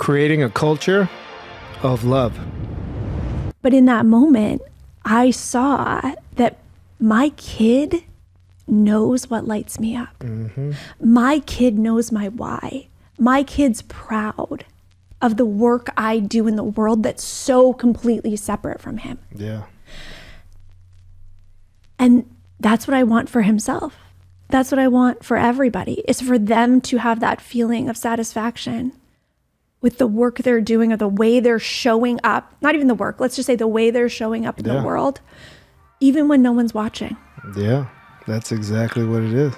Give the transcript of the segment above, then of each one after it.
creating a culture of love. But in that moment, I saw that my kid knows what lights me up. Mm-hmm. My kid knows my why. My kid's proud of the work I do in the world that's so completely separate from him. Yeah. And that's what I want for himself. That's what I want for everybody, is for them to have that feeling of satisfaction with the work they're doing or the way they're showing up. Not even the work, let's just say the way they're showing up in the world, even when no one's watching. Yeah, that's exactly what it is.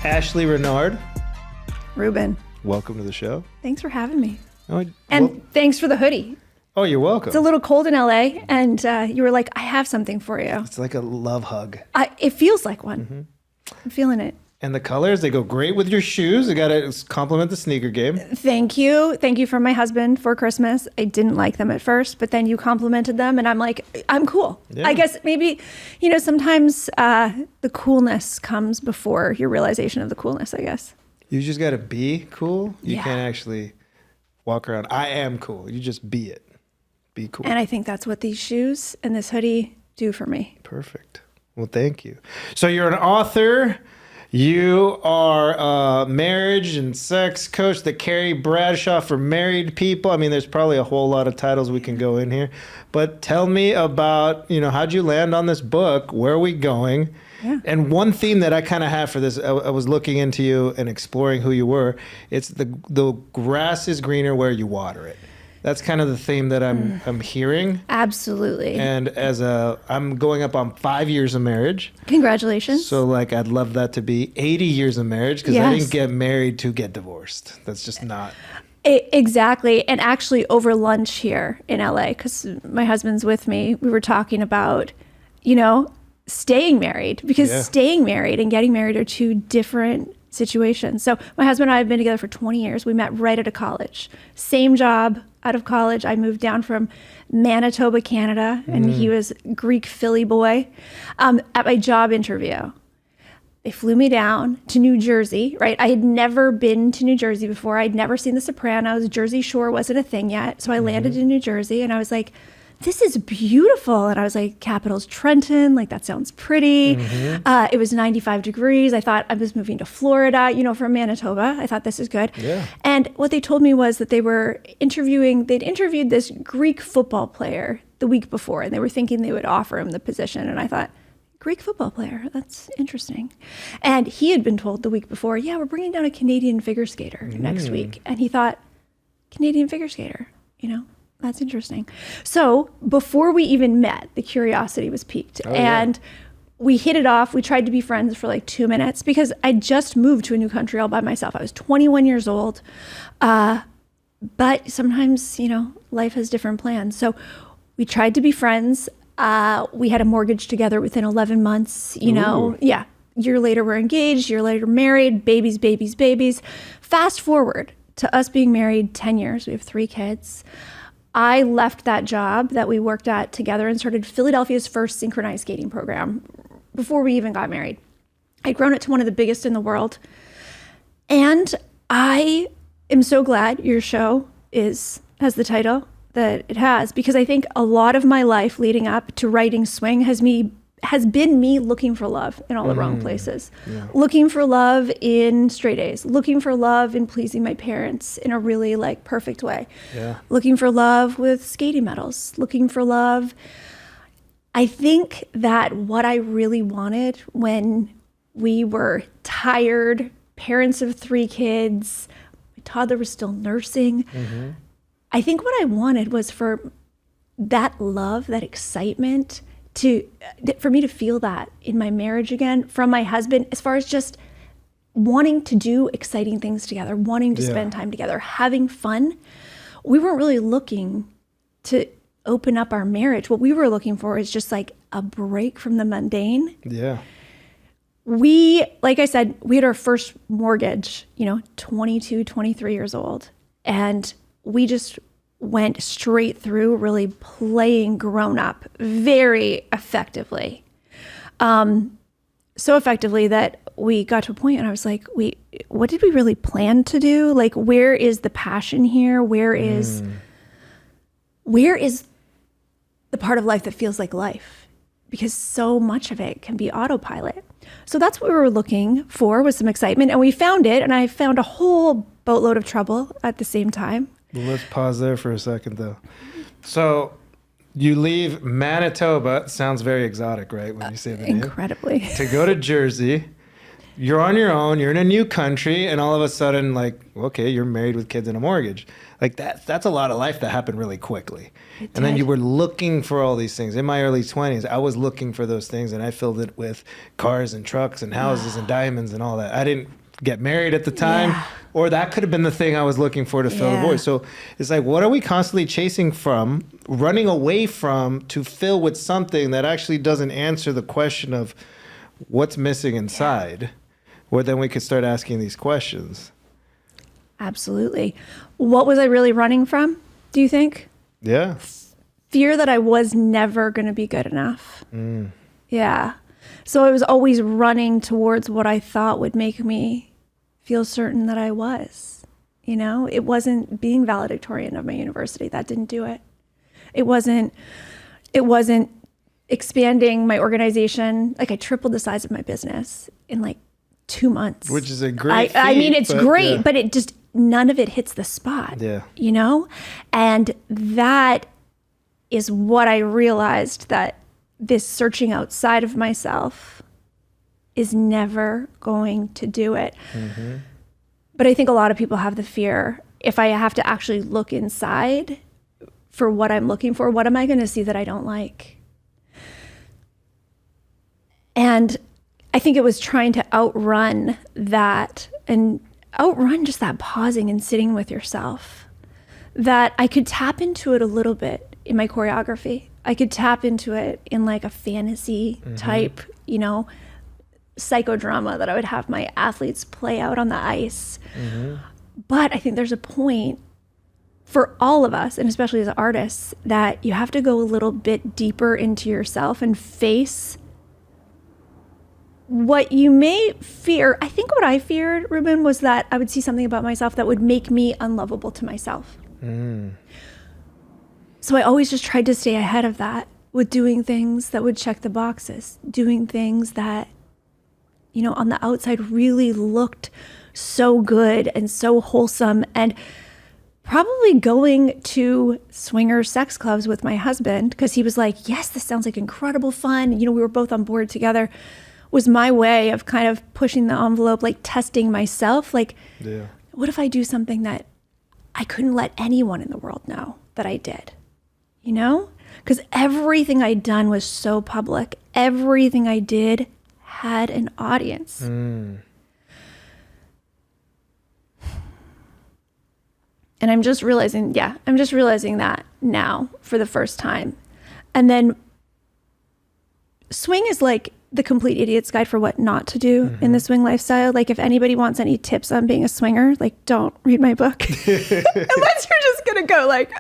Ashleigh Renard. Ruben. Welcome to the show. Thanks for having me. Oh, and thanks for the hoodie. Oh, you're welcome. It's a little cold in LA, and you were like, I have something for you. It's like a love hug. It feels like one. Mm-hmm. I'm feeling it. And the colors, they go great with your shoes. They got to compliment the sneaker game. Thank you. Thank you from my husband for Christmas. I didn't like them at first, but then you complimented them, and I'm like, I'm cool. Yeah. I guess maybe, sometimes the coolness comes before your realization of the coolness, I guess. You just got to be cool. You can't actually walk around, I am cool. You just be it. Be cool. And I think that's what these shoes and this hoodie do for me. Perfect. Well, thank you. So you're an author. You are a marriage and sex coach, the Carrie Bradshaw for married people. I mean, there's probably a whole lot of titles we can go in here. But tell me about, how'd you land on this book? Where are we going? Yeah. And one theme that I kind of have for this, I was looking into you and exploring who you were. It's the grass is greener where you water it. That's kind of the theme that I'm hearing. Absolutely. And I'm going up on 5 years of marriage. Congratulations. So I'd love that to be 80 years of marriage, because I didn't get married to get divorced. That's just not. Exactly. And actually over lunch here in LA, because my husband's with me, we were talking about, staying married, because staying married and getting married are two different situations. So my husband and I have been together for 20 years. We met right out of college. Same job out of college. I moved down from Manitoba, Canada, and he was Greek Philly boy. At my job interview, they flew me down to New Jersey, right? I had never been to New Jersey before. I'd never seen The Sopranos. Jersey Shore wasn't a thing yet. So I landed in New Jersey, and I was like, this is beautiful. And I was like, capital's Trenton, that sounds pretty. It was 95 degrees. I thought I was moving to Florida, from Manitoba. I thought this is good. Yeah. And what they told me was that they'd interviewed this Greek football player the week before, and they were thinking they would offer him the position. And I thought, Greek football player, that's interesting. And he had been told the week before, we're bringing down a Canadian figure skater next week. And he thought, Canadian figure skater, that's interesting. So before we even met, the curiosity was piqued. And we hit it off. We tried to be friends for 2 minutes, because I just moved to a new country all by myself. I was 21 years old. But sometimes, life has different plans. So we tried to be friends. We had a mortgage together within 11 months, Year later, we're engaged. Year later, married, babies. Fast forward to us being married 10 years. We have 3 kids. I left that job that we worked at together and started Philadelphia's first synchronized skating program before we even got married. I'd grown it to one of the biggest in the world. And I am so glad your show has the title that it has, because I think a lot of my life leading up to writing Swing has been me looking for love in all the wrong places. Yeah. Looking for love in straight A's, looking for love in pleasing my parents in a really perfect way. Yeah. Looking for love with skating medals, looking for love. I think that what I really wanted when we were tired, parents of 3 kids, my toddler was still nursing. I think what I wanted was for that love, that excitement, for me to feel that in my marriage again from my husband, as far as just wanting to do exciting things together, wanting to spend time together, having fun. We weren't really looking to open up our marriage. What we were looking for is just a break from the mundane. Yeah. Like I said, we had our first mortgage, 22, 23 years old. And we just went straight through really playing grown up very effectively. So effectively that we got to a point and I was like, wait, what did we really plan to do? Like, where is the passion here? Where is the part of life that feels like life? Because so much of it can be autopilot. So that's what we were looking for, was some excitement, and we found it. And I found a whole boatload of trouble at the same time. Well, let's pause there for a second though. So you leave Manitoba, sounds very exotic, right? When you say the name. Incredibly. To go to Jersey. You're on your own, you're in a new country, and all of a sudden, like, okay, you're married with kids and a mortgage. Like, that's a lot of life that happened really quickly. And then you were looking for all these things. In my early 20s, I was looking for those things, and I filled it with cars and trucks and houses and diamonds and all that. I didn't get married at the time, or that could have been the thing I was looking for to fill the void. So it's like, what are we constantly chasing from, running away from, to fill with something that actually doesn't answer the question of what's missing inside? Where then we could start asking these questions. Absolutely. What was I really running from, do you think? Yeah. Fear that I was never going to be good enough. Yeah. So I was always running towards what I thought would make me feel certain that I was. You know, it wasn't being valedictorian of my university. That didn't do it. It wasn't expanding my organization. Like, I tripled the size of my business in like 2 months. Which is a great feat, I mean, it's great, but it just, none of it hits the spot. Yeah. You know? And that is what I realized, that this searching outside of myself is never going to do it. But I think a lot of people have the fear, if I have to actually look inside for what I'm looking for, what am I going to see that I don't like? And I think it was trying to outrun that and outrun just that pausing and sitting with yourself, that I could tap into it a little bit in my choreography. I could tap into it in like a fantasy type, you know, psychodrama that I would have my athletes play out on the ice. But I think there's a point for all of us, and especially as artists, that you have to go a little bit deeper into yourself and face what you may fear. I think what I feared, Ruben, was that I would see something about myself that would make me unlovable to myself. So I always just tried to stay ahead of that with doing things that would check the boxes, doing things that, you know, on the outside really looked so good and so wholesome, and probably going to swinger sex clubs with my husband, because he was like, yes, this sounds like incredible fun. You know, we were both on board together. Was my way of kind of pushing the envelope, like testing myself. Like, what if I do something that I couldn't let anyone in the world know that I did? You know? Because everything I'd done was so public. Everything I did had an audience. And I'm just realizing that now for the first time. And then swing is like the complete idiot's guide for what not to do in the swing lifestyle. Like, if anybody wants any tips on being a swinger, like, don't read my book. Unless you're just going to go like,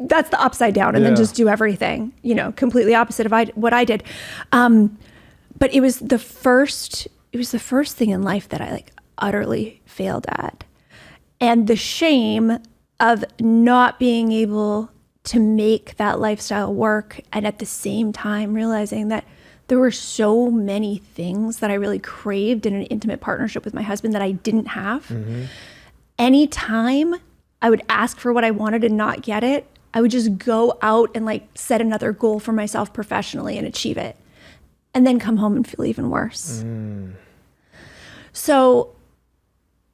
that's the upside down, and then just do everything, you know, completely opposite of what I did. But it was the first thing in life that I like utterly failed at. And the shame of not being able to make that lifestyle work, and at the same time realizing that there were so many things that I really craved in an intimate partnership with my husband that I didn't have. Anytime I would ask for what I wanted and not get it, I would just go out and like set another goal for myself professionally and achieve it, and then come home and feel even worse. So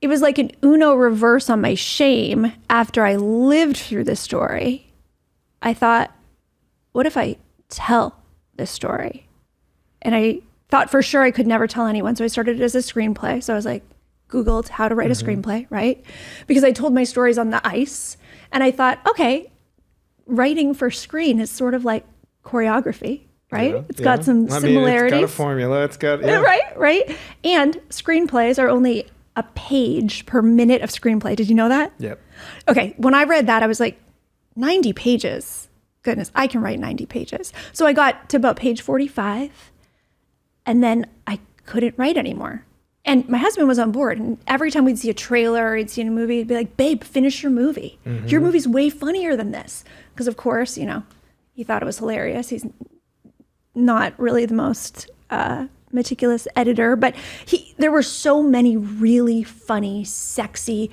it was like an Uno reverse on my shame. After I lived through this story, I thought, what if I tell this story? And I thought for sure I could never tell anyone. So I started it as a screenplay. So I was like, Googled how to write a screenplay, right? Because I told my stories on the ice. And I thought, okay, writing for screen is sort of like choreography, right? It's got some similarities. It's got a formula. It's got, Right. And screenplays are only a page per minute of screenplay. Did you know that? Yep. Okay. When I read that, I was like, 90 pages. goodness, I can write 90 pages. So I got to about page 45 and then I couldn't write anymore. And my husband was on board. And every time we'd see a trailer, he'd see a movie, he'd be like, babe, finish your movie. Your movie's way funnier than this. Because of course, you know, he thought it was hilarious. He's not really the most meticulous editor, but there were so many really funny, sexy,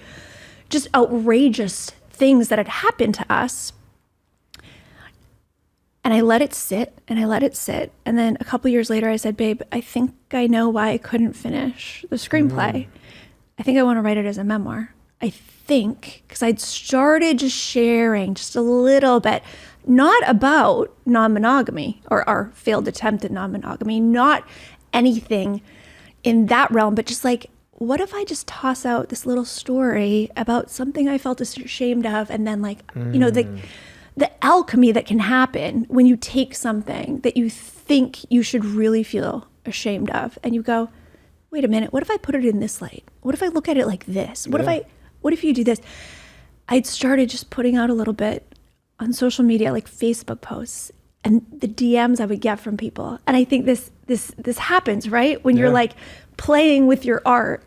just outrageous things that had happened to us. And I let it sit and I let it sit. And then a couple years later, I said, babe, I think I know why I couldn't finish the screenplay. I think I want to write it as a memoir. I think, because I'd started just sharing just a little bit, not about non-monogamy or our failed attempt at non-monogamy, not anything in that realm, but just like, what if I just toss out this little story about something I felt ashamed of, and then like, you know, the alchemy that can happen when you take something that you think you should really feel ashamed of and you go, wait a minute, what if I put it in this light? What if I look at it like this? What if you do this? I'd started just putting out a little bit on social media, like Facebook posts, and the DMs I would get from people. And I think this happens, right? When you're like playing with your art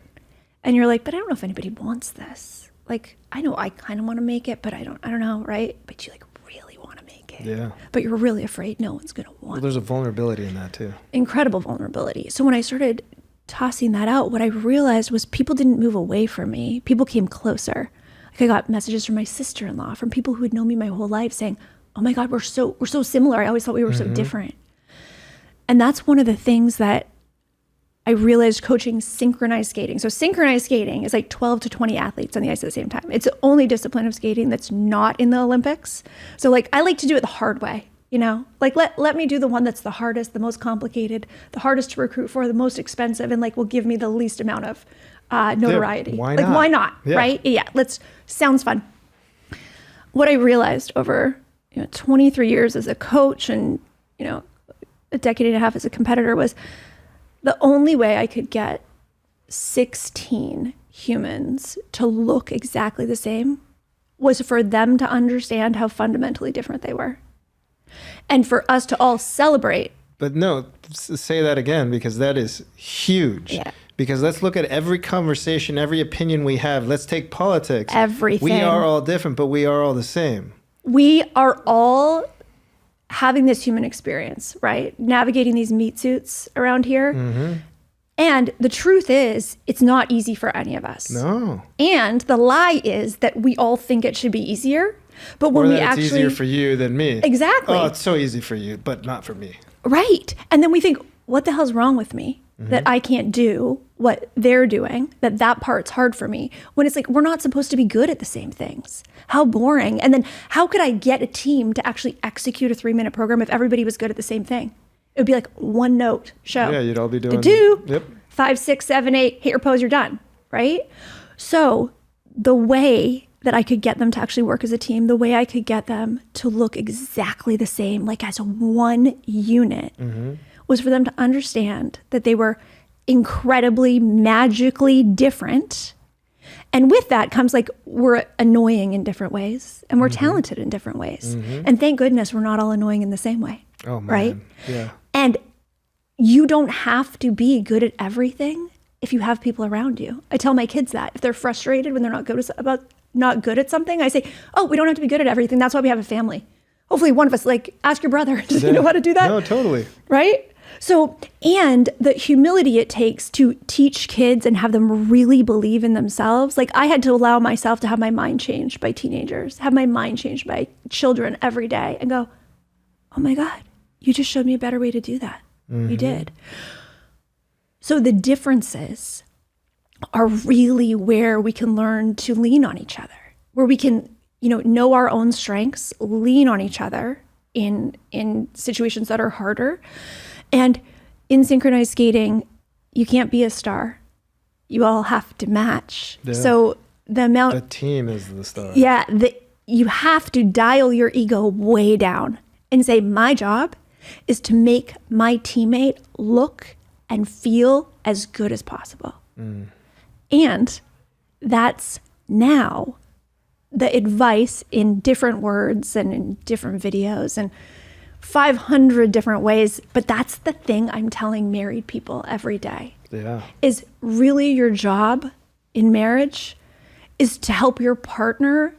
and you're like, but I don't know if anybody wants this. Like, I know I kind of want to make it, but I don't know, right? But you like really want to make it. Yeah. But you're really afraid no one's going to want it. Well, there's a vulnerability in that too. Incredible vulnerability. So when I started tossing that out, what I realized was people didn't move away from me. People came closer. Like I got messages from my sister-in-law, from people who had known me my whole life saying, oh my God, we're so similar. I always thought we were so different. And that's one of the things that I realized coaching synchronized skating. So synchronized skating is like 12 to 20 athletes on the ice at the same time. It's the only discipline of skating that's not in the Olympics. So like I like to do it the hard way, you know, like let me do the one that's the hardest, the most complicated, the hardest to recruit for, the most expensive, and like will give me the least amount of notoriety. Why like not? why not? Yeah. Right? Yeah. Sounds fun. What I realized over 23 years as a coach and, a decade and a half as a competitor was the only way I could get 16 humans to look exactly the same was for them to understand how fundamentally different they were. And for us to all celebrate. But no, say that again, because that is huge. Yeah. Because let's look at every conversation, every opinion we have. Let's take politics. Everything. We are all different, but we are all the same. We are all having this human experience, right? Navigating these meat suits around here. Mm-hmm. And the truth is, it's not easy for any of us. No. And the lie is that we all think it should be easier. But when it's easier for you than me. Exactly. Oh, it's so easy for you, but not for me. Right. And then we think, what the hell's wrong with me? That I can't do what they're doing, that part's hard for me. When it's like, we're not supposed to be good at the same things. How boring. And then how could I get a team to actually execute a 3-minute program if everybody was good at the same thing? It would be like one note show. Yeah, you'd all be doing. Yep. 5, 6, 7, 8, hit your pose, you're done. Right? So the way that I could get them to actually work as a team, the way I could get them to look exactly the same, like as one unit, was for them to understand that they were incredibly, magically different. And with that comes like, we're annoying in different ways and we're talented in different ways. And thank goodness we're not all annoying in the same way. Oh, man. Right? Yeah. And you don't have to be good at everything if you have people around you. I tell my kids that if they're frustrated when they're not good at something, I say, oh, we don't have to be good at everything. That's why we have a family. Hopefully one of us, like, ask your brother, does he know how to do that? No, totally. Right? So, and the humility it takes to teach kids and have them really believe in themselves. Like I had to allow myself to have my mind changed by teenagers, have my mind changed by children every day and go, oh my God, you just showed me a better way to do that. You did. So the differences are really where we can learn to lean on each other, where we can, know our own strengths, lean on each other in situations that are harder. And in synchronized skating, you can't be a star. You all have to match. Yeah. So the team is the star. Yeah. You have to dial your ego way down and say, my job is to make my teammate look and feel as good as possible. And that's now the advice in different words and in different videos and 500 different ways. But that's the thing I'm telling married people every day. Yeah. Is really your job in marriage is to help your partner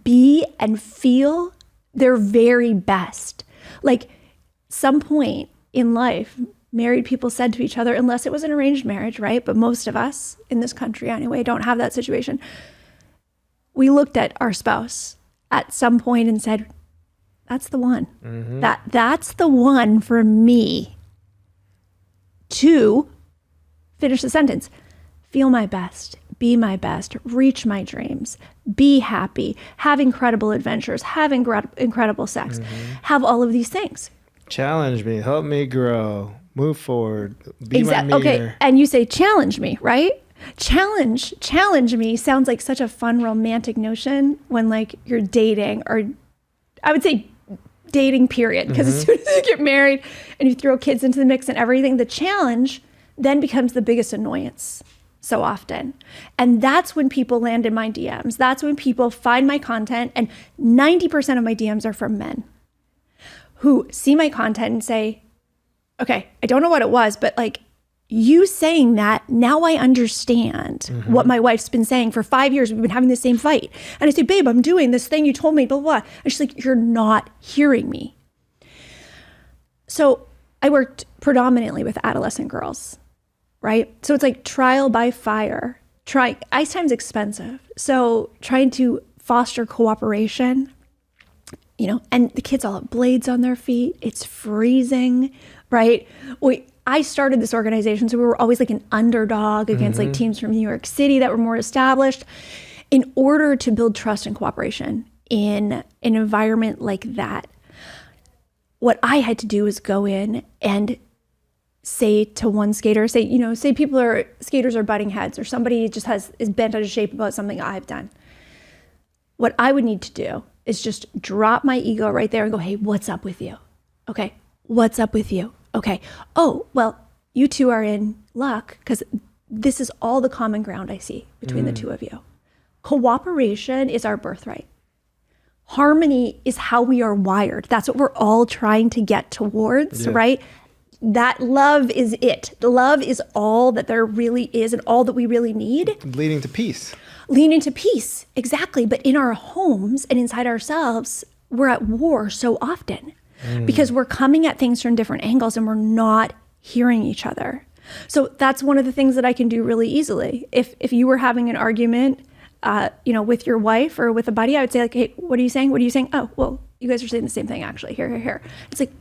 be and feel their very best. Like, some point in life, married people said to each other, unless it was an arranged marriage, right? But most of us in this country anyway don't have that situation. We looked at our spouse at some point and said, that's the one. Mm-hmm. That's the one for me to finish the sentence. Feel my best, be my best, reach my dreams, be happy, have incredible adventures, have incredible sex, have all of these things. Challenge me, help me grow, move forward, be my mirror. Okay, and you say challenge me, right? Challenge me sounds like such a fun romantic notion when like you're dating, or I would say dating period, because as soon as you get married and you throw kids into the mix and everything, the challenge then becomes the biggest annoyance so often. And that's when people land in my DMs. That's when people find my content, and 90% of my DMs are from men who see my content and say, okay, I don't know what it was, but like you saying that, now I understand what my wife's been saying for 5 years. We've been having the same fight. And I say, babe, I'm doing this thing you told me, blah, blah, blah. And she's like, you're not hearing me. So I worked predominantly with adolescent girls, right? So it's like trial by fire. Ice time's expensive. So trying to foster cooperation, and the kids all have blades on their feet. It's freezing, right? I started this organization, so we were always like an underdog against like teams from New York City that were more established, in order to build trust and cooperation in an environment like that. What I had to do was go in and say to one skater, say skaters are butting heads, or somebody just is bent out of shape about something I've done. What I would need to do is just drop my ego right there and go, hey, what's up with you? Okay, what's up with you? Okay, oh, well, you two are in luck because this is all the common ground I see between the two of you. Cooperation is our birthright. Harmony is how we are wired. That's what we're all trying to get towards, right? That love is it. Love is all that there really is and all that we really need. Leading to peace. Leading to peace, exactly. But in our homes and inside ourselves, we're at war so often because we're coming at things from different angles and we're not hearing each other. So that's one of the things that I can do really easily. If you were having an argument, with your wife or with a buddy, I would say like, hey, what are you saying? What are you saying? Oh, well, you guys are saying the same thing actually. Here. It's like,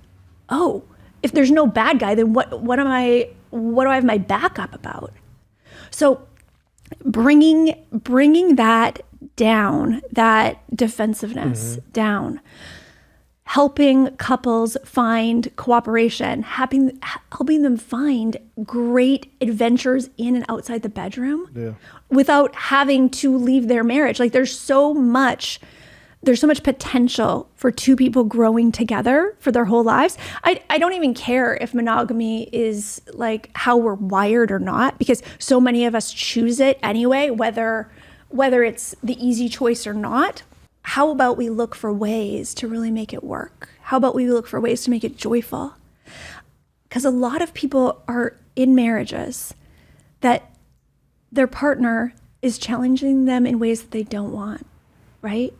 oh, if there's no bad guy, then what do I have my backup about? So bringing that down, that defensiveness down, helping couples find cooperation, helping them find great adventures in and outside the bedroom without having to leave their marriage. Like there's so much potential for two people growing together for their whole lives. I don't even care if monogamy is like how we're wired or not, because so many of us choose it anyway, whether it's the easy choice or not. How about we look for ways to really make it work? How about we look for ways to make it joyful? Because a lot of people are in marriages that their partner is challenging them in ways that they don't want, right?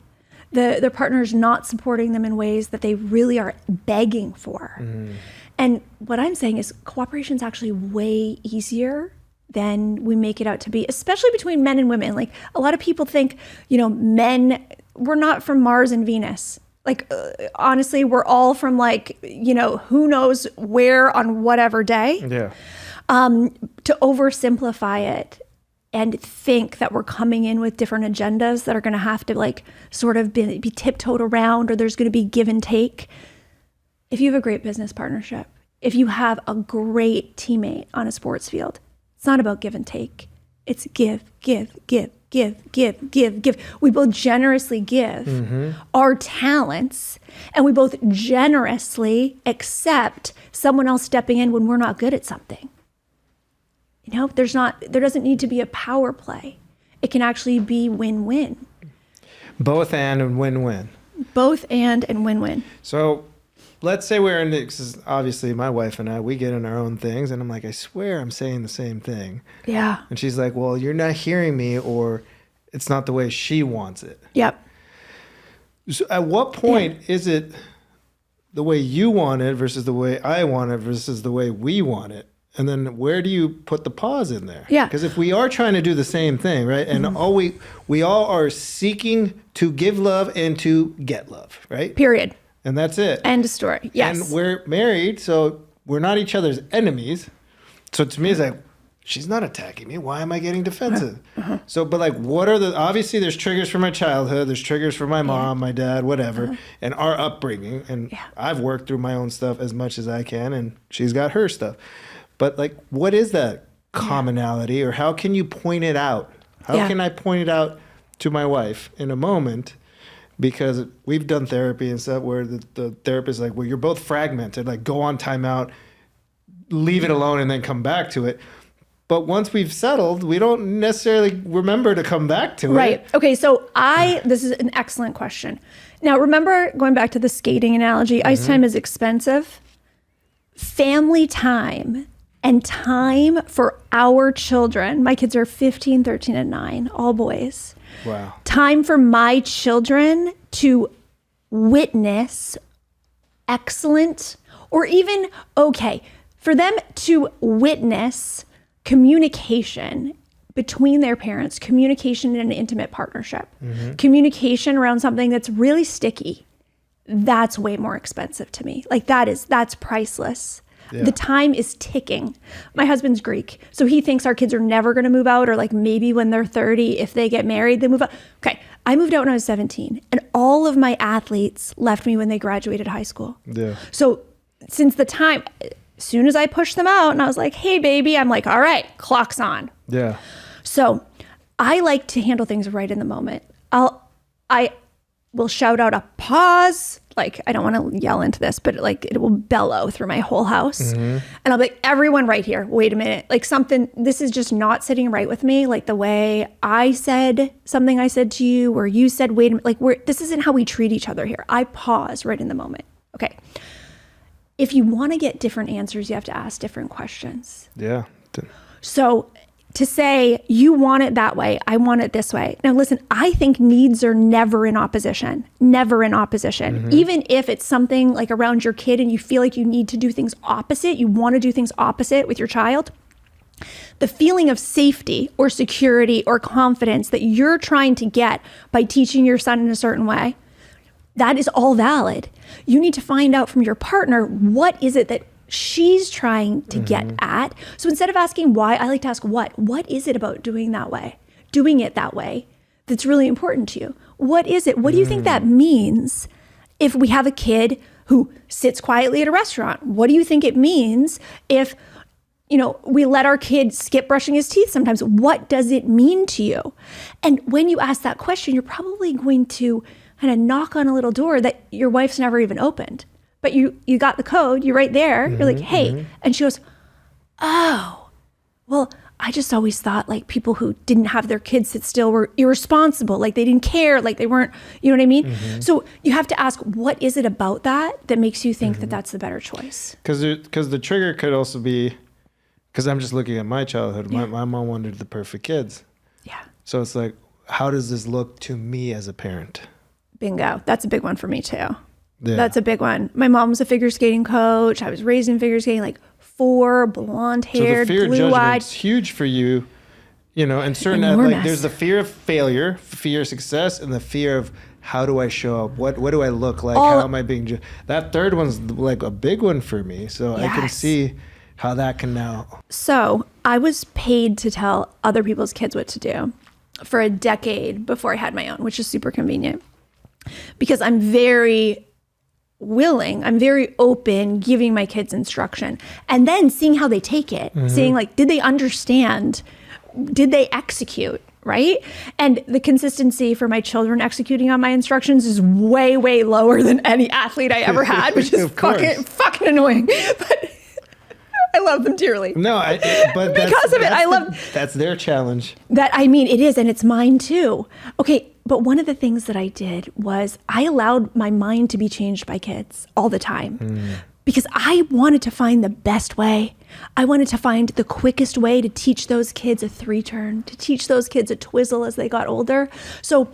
Their partner is not supporting them in ways that they really are begging for. And what I'm saying is cooperation is actually way easier than we make it out to be, especially between men and women. Like a lot of people think, men, we're not from Mars and Venus. Like, honestly, we're all from like, who knows where on whatever day. Yeah. To oversimplify it and think that we're coming in with different agendas that are going to have to like sort of be tiptoed around, or there's going to be give and take. If you have a great business partnership, if you have a great teammate on a sports field, it's not about give and take. It's give. We both generously give our talents, and we both generously accept someone else stepping in when we're not good at something. There doesn't need to be a power play. It can actually be win-win. Both and win-win. Both and win-win. So let's say we're in this, obviously my wife and I, we get in our own things, and I'm like, I swear I'm saying the same thing. Yeah. And she's like, well, you're not hearing me, or it's not the way she wants it. Yep. So at what point is it the way you want it versus the way I want it versus the way we want it? And then where do you put the pause in there? Yeah. Because if we are trying to do the same thing, right? And all we all are seeking to give love and to get love, right? Period. And that's it. End of story. Yes. And we're married, so we're not each other's enemies. So to me, it's like, she's not attacking me. Why am I getting defensive? So, but like, what are obviously there's triggers from my childhood. There's triggers from my mom, my dad, whatever, and our upbringing. And I've worked through my own stuff as much as I can, and she's got her stuff. But like, what is that commonality, or how can you point it out? How can I point it out to my wife in a moment? Because we've done therapy and stuff where the therapist is like, well, you're both fragmented, like go on timeout, leave it alone, and then come back to it. But once we've settled, we don't necessarily remember to come back to it. Right. Okay. So this is an excellent question. Now, remember going back to the skating analogy, ice time is expensive. Family time and time for our children. My kids are 15, 13, and 9, all boys. Wow. Time for my children to witness excellent, or even okay, for them to witness communication between their parents, communication in an intimate partnership, communication around something that's really sticky. That's way more expensive to me. Like that's priceless. Yeah. The time is ticking. My husband's Greek, so he thinks our kids are never going to move out, or like maybe when they're 30, if they get married, they move out. Okay, I moved out when I was 17, and all of my athletes left me when they graduated high school. Yeah. So since the time, as soon as I pushed them out and I was like, hey, baby, I'm like, all right, clock's on. Yeah. So I like to handle things right in the moment. I will shout out a pause. Like, I don't want to yell into this, but like it will bellow through my whole house. And I'll be like, everyone right here, wait a minute. Like this is just not sitting right with me. Like the way I said something I said to you, or you said, wait a minute, like this isn't how we treat each other here. I pause right in the moment. Okay. If you want to get different answers, you have to ask different questions. Yeah. So to say, you want it that way, I want it this way. Now, listen, I think needs are never in opposition, Even if it's something like around your kid and you feel like you need to do things opposite, you want to do things opposite with your child, the feeling of safety or security or confidence that you're trying to get by teaching your son in a certain way, that is all valid. You need to find out from your partner, what is it that she's trying to get at? So instead of asking why, I like to ask what. What is it about doing it that way that's really important to you? What is it? What do you think that means if we have a kid who sits quietly at a restaurant? What do you think it means if, we let our kid skip brushing his teeth sometimes? What does it mean to you? And when you ask that question, you're probably going to kind of knock on a little door that your wife's never even opened. But you got the code, you're right there. You're like, hey. And she goes, oh, well, I just always thought like people who didn't have their kids sit still were irresponsible. Like they didn't care, like they weren't, you know what I mean? So you have to ask, what is it about that makes you think that that's the better choice? Because the trigger could also be, because I'm just looking at my childhood. My mom wanted the perfect kids. Yeah. So it's like, how does this look to me as a parent? Bingo. That's a big one for me too. Yeah. That's a big one. My mom was a figure skating coach. I was raised in figure skating, like 4, blonde-haired, blue-eyed. So the fear of judgment's huge for you, and certain like there's the fear of failure, fear of success, and the fear of how do I show up? What do I look like? How am I being judged? That third one's like a big one for me. So I can see how that can now. So I was paid to tell other people's kids what to do for a decade before I had my own, which is super convenient because I'm very willing, I'm very open giving my kids instruction and then seeing how they take it, seeing like, did they understand? Did they execute? Right? And the consistency for my children executing on my instructions is way, way lower than any athlete I ever had, which is fucking annoying. But I love them dearly. No, but Because of it, I love that's their challenge. that. I mean, it is, and it's mine too. Okay, but one of the things that I did was I allowed my mind to be changed by kids all the time because I wanted to find the best way. I wanted to find the quickest way to teach those kids a 3-turn, to teach those kids a twizzle as they got older. So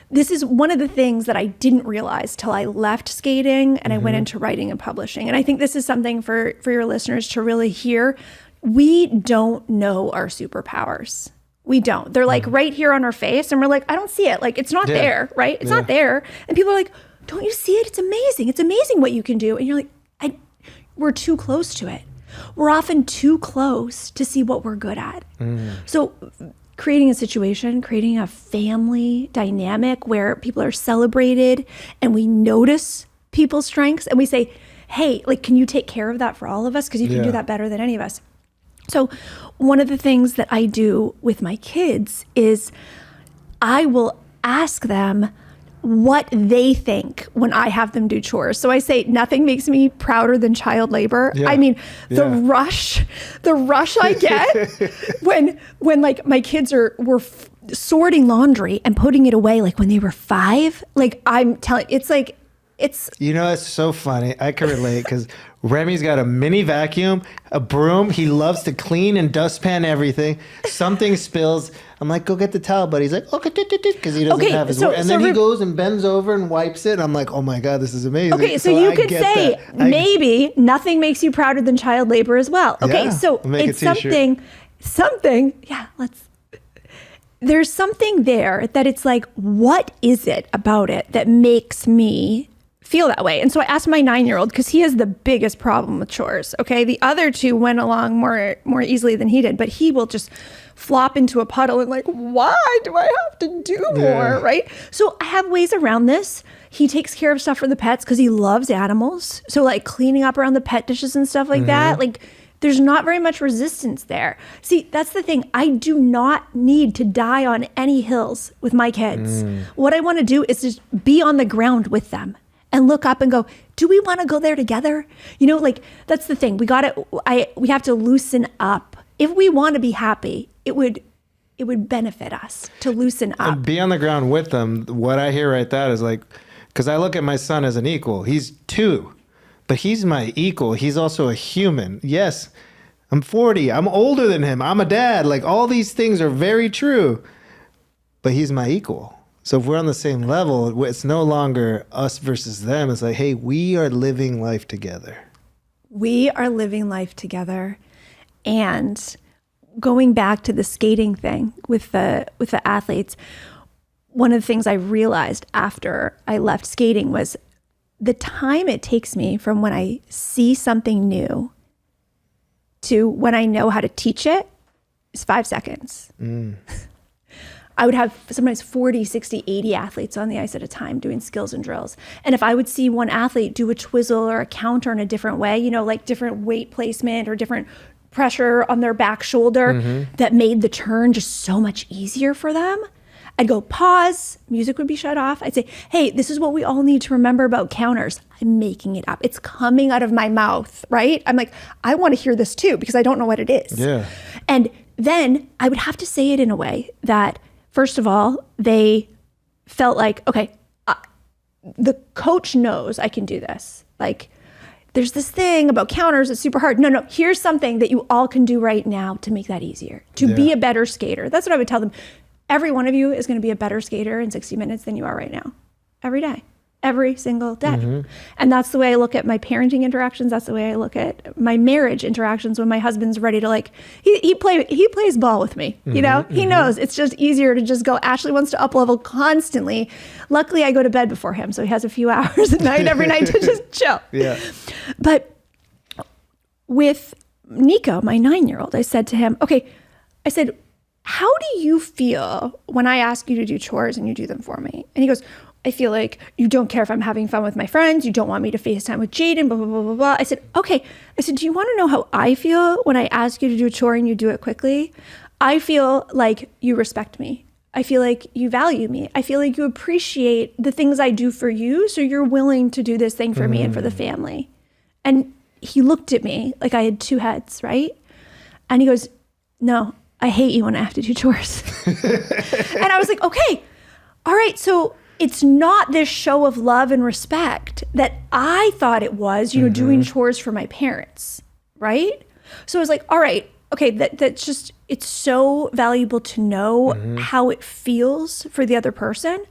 this is one of the things that I didn't realize till I left skating and I went into writing and publishing. And I think this is something for your listeners to really hear. We don't know our superpowers. We don't. They're like right here on our face and we're like, I don't see it. Like, it's not there, right? It's not there. And people are like, don't you see it? It's amazing. It's amazing what you can do. And you're like, we're too close to it. We're often too close to see what we're good at. So creating a situation, creating a family dynamic where people are celebrated and we notice people's strengths and we say, hey, like, can you take care of that for all of us? Because you can do that better than any of us. So one of the things that I do with my kids is I will ask them what they think when I have them do chores. So I say, nothing makes me prouder than child labor. Yeah. I mean, the rush I get when like my kids were sorting laundry and putting it away, like when they were 5, like I'm telling, it's like, it's, it's so funny. I can relate because Remy's got a mini vacuum, a broom. He loves to clean and dustpan everything. Something spills. I'm like, go get the towel, but he's like, okay, because he doesn't have his work. And then he goes and bends over and wipes it. And I'm like, oh my God, this is amazing. Okay, so you could say maybe nothing makes you prouder than child labor as well. Okay, so it's something. Yeah, there's something there that it's like, what is it about it that makes me feel that way? And so I asked my 9-year-old, because he has the biggest problem with chores. Okay, the other 2 went along more easily than he did, but he will just flop into a puddle and like, why do I have to do more? Right? So I have ways around this. He takes care of stuff for the pets because he loves animals. So like cleaning up around the pet dishes and stuff like that, like there's not very much resistance there. See, that's the thing. I do not need to die on any hills with my kids. What I want to do is just be on the ground with them and look up and go, do we want to go there together? Like that's the thing. We have to loosen up. If we want to be happy, it would benefit us to loosen up. And be on the ground with them. What I hear right there is like, because I look at my son as an equal. He's 2, but he's my equal. He's also a human. Yes, I'm 40. I'm older than him. I'm a dad. Like all these things are very true, but he's my equal. So if we're on the same level, it's no longer us versus them. It's like, hey, we are living life together. We are living life together. And going back to the skating thing with the athletes, one of the things I realized after I left skating was the time it takes me from when I see something new to when I know how to teach it is 5 seconds. I would have sometimes 40, 60, 80 athletes on the ice at a time doing skills and drills. And if I would see one athlete do a twizzle or a counter in a different way, like different weight placement or different pressure on their back shoulder that made the turn just so much easier for them, I'd go pause, music would be shut off. I'd say, hey, this is what we all need to remember about counters. I'm making it up. It's coming out of my mouth, right? I'm like, I want to hear this too because I don't know what it is. Yeah. And then I would have to say it in a way that, first of all, they felt like, okay, the coach knows I can do this. Like, there's this thing about counters, it's super hard. No, here's something that you all can do right now to make that easier, to be a better skater. That's what I would tell them. Every one of you is going to be a better skater in 60 minutes than you are right now. Every day. Every single day. And that's the way I look at my parenting interactions. That's the way I look at my marriage interactions when my husband's ready to he plays ball with me. He knows it's just easier to just go, Ashleigh wants to up level constantly. Luckily I go to bed before him. So he has a few hours at night every night to just chill. Yeah. But with Nico, my 9-year-old, I said to him, how do you feel when I ask you to do chores and you do them for me? And he goes, I feel like you don't care if I'm having fun with my friends. You don't want me to FaceTime with Jaden, blah, blah, blah, blah, blah. I said, okay. I said, do you want to know how I feel when I ask you to do a chore and you do it quickly? I feel like you respect me. I feel like you value me. I feel like you appreciate the things I do for you. So you're willing to do this thing for me and for the family. And he looked at me like I had two heads, right? And he goes, no, I hate you when I have to do chores. And I was like, okay, all right. So it's not this show of love and respect that I thought it was, doing chores for my parents, right? So I was like, all right, okay, that's just, it's so valuable to know how it feels for the other person.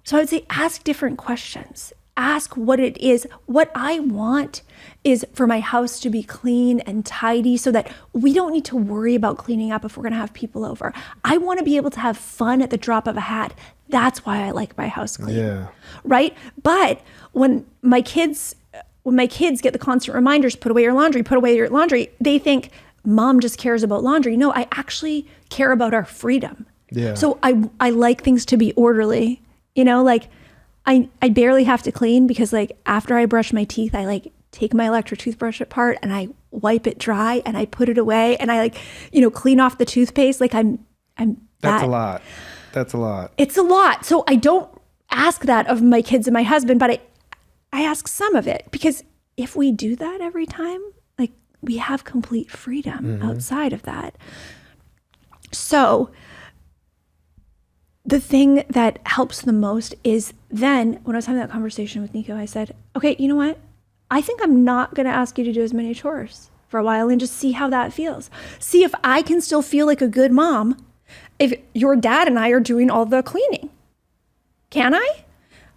So I would say ask different questions. Ask what it is. What I want is for my house to be clean and tidy so that we don't need to worry about cleaning up if we're going to have people over. I want to be able to have fun at the drop of a hat. That's why I like my house clean. Yeah. Right? But when my kids get the constant reminders, put away your laundry, they think mom just cares about laundry. No, I actually care about our freedom. Yeah. So I like things to be orderly, like I barely have to clean because like after I brush my teeth, I like take my electric toothbrush apart and I wipe it dry and I put it away and I like, clean off the toothpaste. Like That's a lot. That's a lot. It's a lot. So I don't ask that of my kids and my husband, but I ask some of it because if we do that every time, like we have complete freedom outside of that. So the thing that helps the most is then when I was having that conversation with Nico, I said, okay, you know what? I think I'm not going to ask you to do as many chores for a while and just see how that feels. See if I can still feel like a good mom if your dad and I are doing all the cleaning. Can I?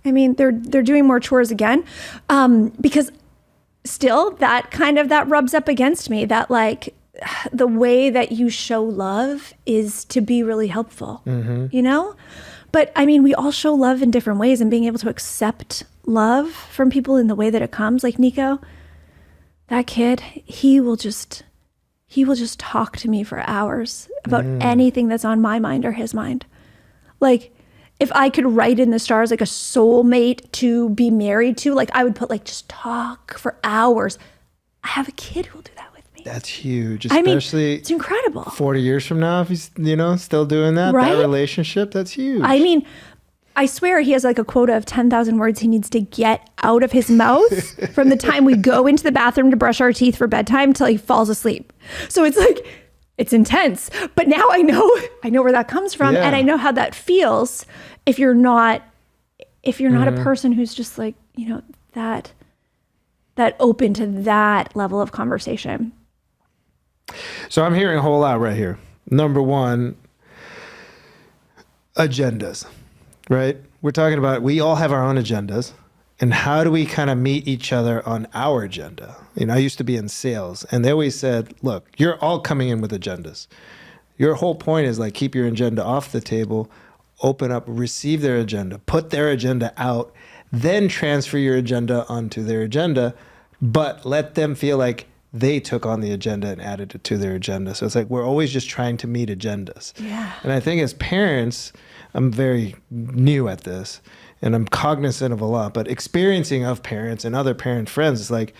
I mean, they're doing more chores again because still that rubs up against me that like the way that you show love is to be really helpful, But I mean, we all show love in different ways and being able to accept love from people in the way that it comes. Like Nico, that kid, he will just talk to me for hours about anything that's on my mind or his mind. Like if I could write in the stars like a soulmate to be married to, like I would put like just talk for hours. I have a kid who will do that with me. That's huge. Especially it's incredible. 40 years from now, if he's, still doing that, right? That relationship, that's huge. I mean, I swear he has like a quota of 10,000 words he needs to get out of his mouth from the time we go into the bathroom to brush our teeth for bedtime till he falls asleep. So it's like, it's intense. But now I know where that comes from, and I know how that feels if you're not a person who's just like, that open to that level of conversation. So I'm hearing a whole lot right here. Number one, agendas, right? We're talking about, we all have our own agendas. And how do we kind of meet each other on our agenda? I used to be in sales and they always said, look, you're all coming in with agendas. Your whole point is like, keep your agenda off the table, open up, receive their agenda, put their agenda out, then transfer your agenda onto their agenda, but let them feel like they took on the agenda and added it to their agenda. So it's like, we're always just trying to meet agendas. Yeah. And I think as parents, I'm very new at this and I'm cognizant of a lot, but experiencing of parents and other parent friends, it's like,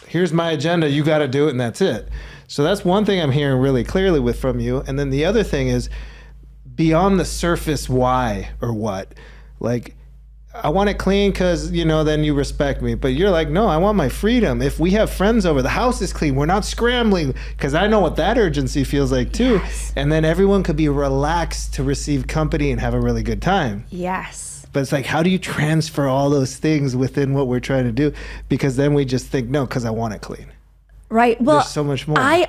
here's my agenda, you got to do it and that's it. So that's one thing I'm hearing really clearly from you. And then the other thing is beyond the surface why or what, like, I want it clean because, then you respect me. But you're like, no, I want my freedom. If we have friends over, the house is clean. We're not scrambling because I know what that urgency feels like too. Yes. And then everyone could be relaxed to receive company and have a really good time. Yes. But it's like, how do you transfer all those things within what we're trying to do? Because then we just think, no, because I want it clean. Right. Well, there's so much more. I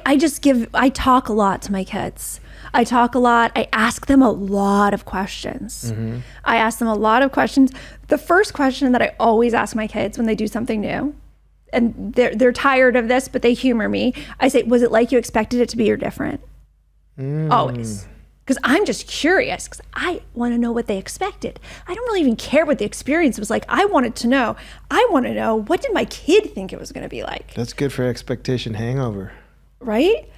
talk a lot to my kids. I talk a lot. I ask them a lot of questions. I ask them a lot of questions. The first question that I always ask my kids when they do something new, and they're tired of this, but they humor me. I say, was it like you expected it to be or different? Always. Because I'm just curious because I want to know what they expected. I don't really even care what the experience was like. I wanted to know. I want to know, what did my kid think it was going to be like? That's good for expectation hangover. Right?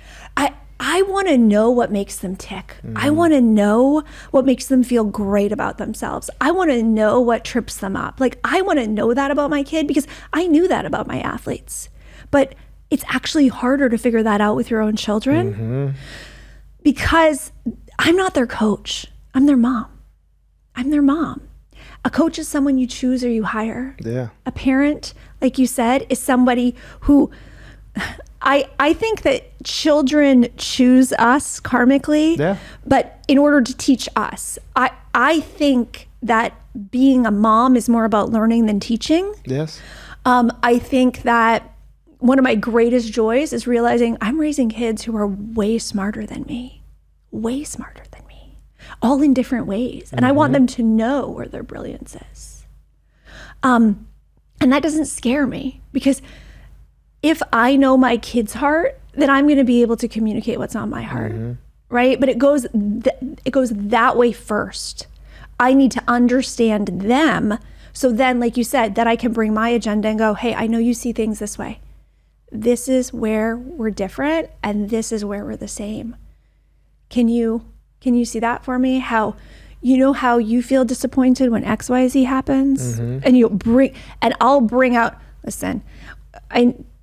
I want to know what makes them tick. I want to know what makes them feel great about themselves. I want to know what trips them up. Like, I want to know that about my kid because I knew that about my athletes. But it's actually harder to figure that out with your own children because I'm not their coach. I'm their mom. A coach is someone you choose or you hire. Yeah. A parent, like you said, is somebody who I think that children choose us karmically, Yeah. but in order to teach us, I think that being a mom is more about learning than teaching. Yes. I think that one of my greatest joys is realizing I'm raising kids who are way smarter than me, all in different ways. And I want them to know where their brilliance is. And that doesn't scare me, because if I know my kid's heart, then I'm going to be able to communicate what's on my heart, right? But it goes that way first. I need to understand them. So then, like you said, that I can bring my agenda and go, hey, I know you see things this way. This is where we're different, and this is where we're the same. Can you see that for me? How you feel disappointed when XYZ happens, and I'll bring out, listen,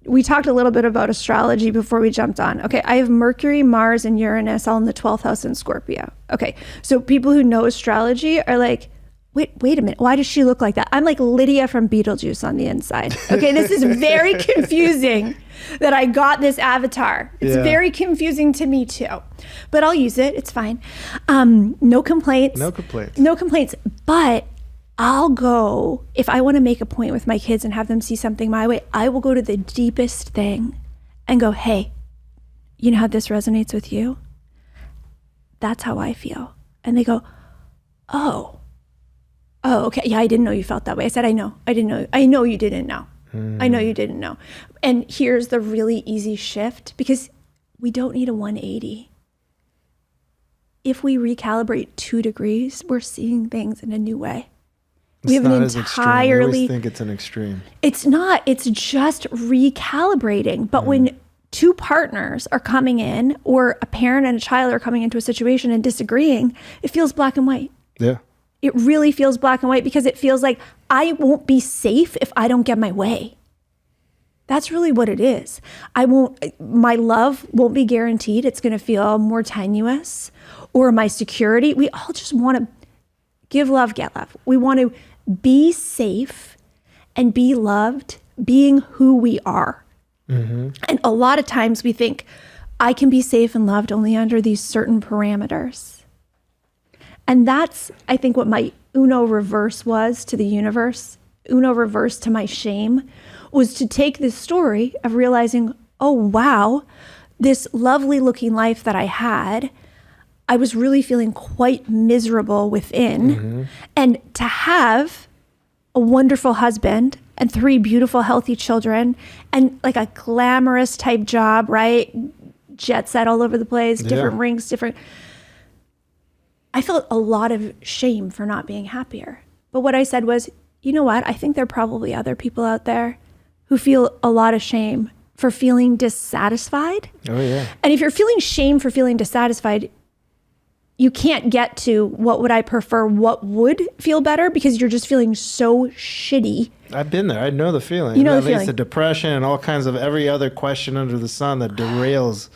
we talked a little bit about astrology before we jumped on. Okay, I have Mercury, Mars, and Uranus all in the 12th house in Scorpio. Okay, so people who know astrology are like, wait a minute, why does she look like that? I'm like Lydia from Beetlejuice on the inside. Okay, this is very confusing that I got this avatar. It's very confusing to me too, but I'll use it. It's fine. No complaints. No complaints. No complaints. But I'll go, if I want to make a point with my kids and have them see something my way, I will go to the deepest thing and go, hey, you know how this resonates with you? That's how I feel. And they go, oh, okay. Yeah, I didn't know you felt that way. I said, I know. I didn't know. I know you didn't know. I know you didn't know. And here's the really easy shift, because we don't need a 180. If we recalibrate 2 degrees, we're seeing things in a new way. We have an entirely. I always think it's an extreme. It's not. It's just recalibrating. But when 2 partners are coming in, or a parent and a child are coming into a situation and disagreeing, it feels black and white. Yeah. It really feels black and white, because it feels like I won't be safe if I don't get my way. That's really what it is. My love won't be guaranteed. It's going to feel more tenuous. Or my security. We all just want to give love, get love. We want to be safe and be loved, being who we are. And a lot of times we think, I can be safe and loved only under these certain parameters. And that's, I think, what my Uno reverse was to the universe. Uno reverse to my shame was to take this story of realizing, oh, wow, this lovely looking life that I had, I was really feeling quite miserable within. And to have a wonderful husband and 3 beautiful, healthy children and like a glamorous type job, right? Jet set all over the place, different rings, I felt a lot of shame for not being happier. But what I said was, you know what? I think there are probably other people out there who feel a lot of shame for feeling dissatisfied. Oh, yeah. And if you're feeling shame for feeling dissatisfied, you can't get to what would I prefer, what would feel better, because you're just feeling so shitty. I've been there. I know the feeling. You know the That leads feeling. to depression and all kinds of every other question under the sun that derails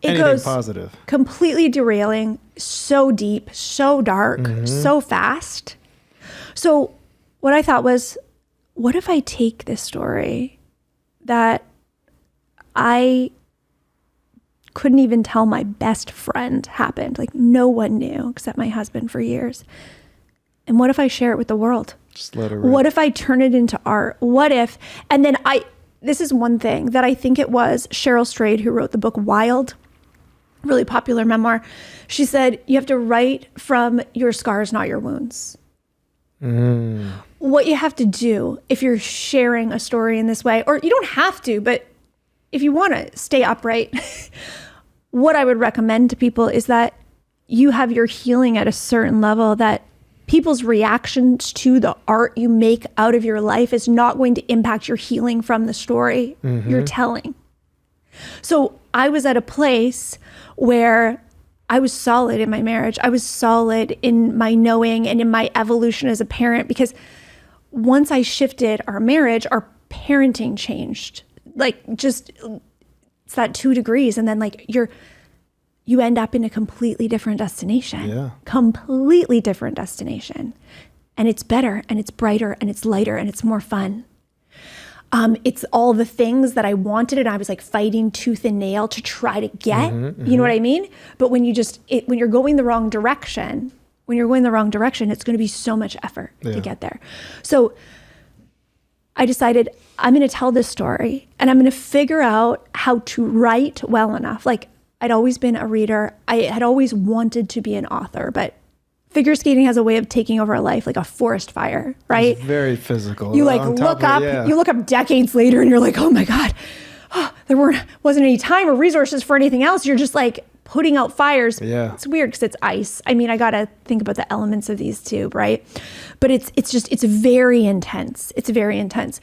anything goes positive. Completely derailing, so deep, so dark, so fast. So what I thought was, what if I take this story that I couldn't even tell my best friend happened, like no one knew except my husband for years, and what if I share it with the world? Just let it rip. What if I turn it into art? What if, and then this is one thing that I think it was Cheryl Strayed who wrote the book Wild, really popular memoir. She said, you have to write from your scars, not your wounds. What you have to do if you're sharing a story in this way, or you don't have to, but if you want to stay upright, what I would recommend to people is that you have your healing at a certain level, that people's reactions to the art you make out of your life is not going to impact your healing from the story you're telling. So I was at a place where I was solid in my marriage. I was solid in my knowing and in my evolution as a parent, because once I shifted our marriage, our parenting changed. Like, just, it's that 2 degrees. And then like you end up in a completely different destination. Yeah. Completely different destination. And it's better and it's brighter and it's lighter and it's more fun. It's all the things that I wanted, and I was like fighting tooth and nail to try to get. You know what I mean? But when when you're going the wrong direction, it's going to be so much effort to get there. So I decided I'm going to tell this story, and I'm going to figure out how to write well enough. Like, I'd always been a reader. I had always wanted to be an author, but figure skating has a way of taking over a life like a forest fire, right? It's very physical. You like look up, you look up decades later and you're like, oh my God, there wasn't any time or resources for anything else. You're just like putting out fires. Yeah. It's weird because it's ice. I mean, I got to think about the elements of these too, right? But it's very intense. It's very intense.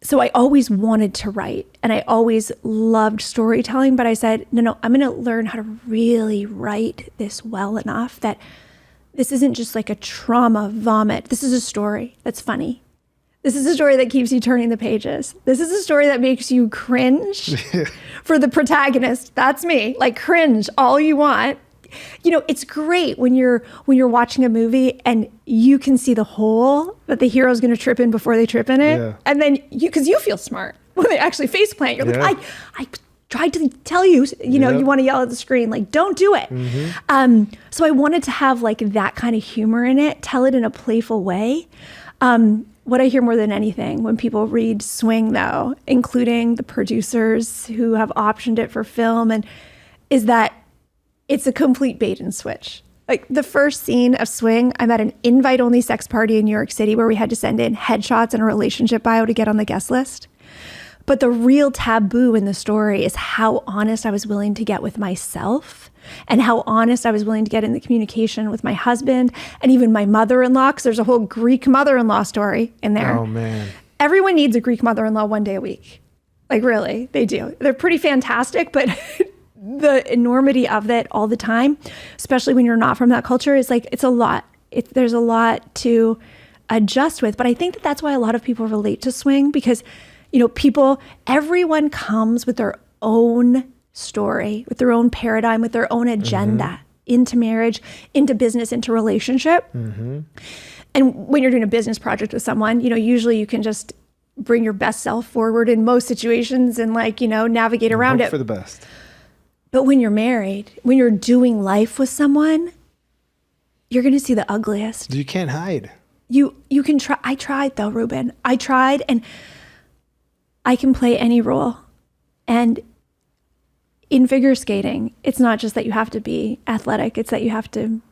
So I always wanted to write, and I always loved storytelling, but I said, no, I'm going to learn how to really write this well enough that this isn't just like a trauma vomit. This is a story that's funny. This is a story that keeps you turning the pages. This is a story that makes you cringe for the protagonist. That's me. Like, cringe all you want. You know, it's great when you're watching a movie and you can see the hole that the hero's going to trip in before they trip in it. Yeah. And then because you feel smart when they actually face plant. You're like, I tried to tell you, you want to yell at the screen, like, don't do it. So I wanted to have like that kind of humor in it, tell it in a playful way. What I hear more than anything when people read Swing, though, including the producers who have optioned it for film, is that it's a complete bait and switch. Like, the first scene of Swing, I'm at an invite-only sex party in New York City where we had to send in headshots and a relationship bio to get on the guest list. But the real taboo in the story is how honest I was willing to get with myself and how honest I was willing to get in the communication with my husband and even my mother-in-law, because there's a whole Greek mother-in-law story in there. Oh, man. Everyone needs a Greek mother-in-law one day a week. Like, really, they do. They're pretty fantastic, but the enormity of it all the time, especially when you're not from that culture, is like, it's a lot. There's a lot to adjust with. But I think that's why a lot of people relate to Swing, because, everyone comes with their own story, with their own paradigm, with their own agenda into marriage, into business, into relationship. And when you're doing a business project with someone, usually you can just bring your best self forward in most situations and navigate around it for the best. But when you're married, when you're doing life with someone, you're going to see the ugliest. You can't hide. You can try. I tried though, Ruben. I tried, and I can play any role. And in figure skating, it's not just that you have to be athletic. It's that you have to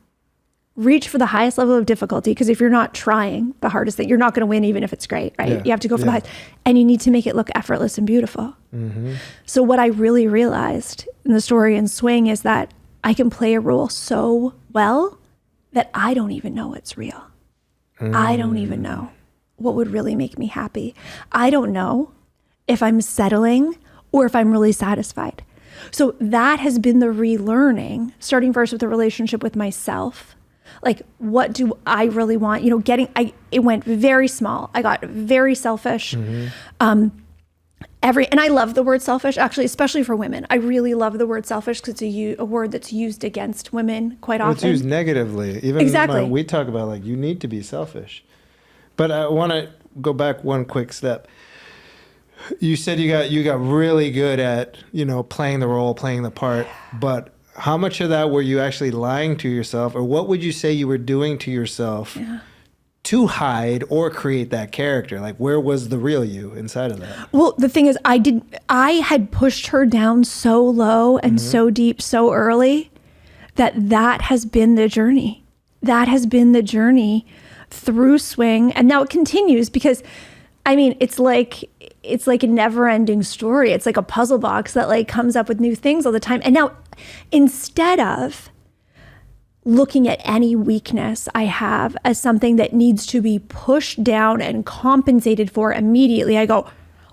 reach for the highest level of difficulty, because if you're not trying the hardest thing, you're not going to win, even if it's great, right? Yeah. You have to go for the highest, and you need to make it look effortless and beautiful. So what I really realized in the story in Swing is that I can play a role so well that I don't even know it's real. I don't even know what would really make me happy. I don't know if I'm settling or if I'm really satisfied. So that has been the relearning, starting first with the relationship with myself. Like, what do I really want? It went very small. I got very selfish. And I love the word selfish, actually, especially for women. I really love the word selfish because it's a word that's used against women quite often. It's used negatively. Even we talk about, like, you need to be selfish. But I want to go back one quick step. You said you got really good at, playing the role, playing the part, but how much of that were you actually lying to yourself, or what would you say you were doing to yourself to hide or create that character? Like, where was the real you inside of that? Well, the thing is, I had pushed her down so low and so deep so early that has been the journey. That has been the journey through Swing. And now it continues because, it's like a never-ending story. It's like a puzzle box that comes up with new things all the time. And now, instead of looking at any weakness I have as something that needs to be pushed down and compensated for immediately, I go,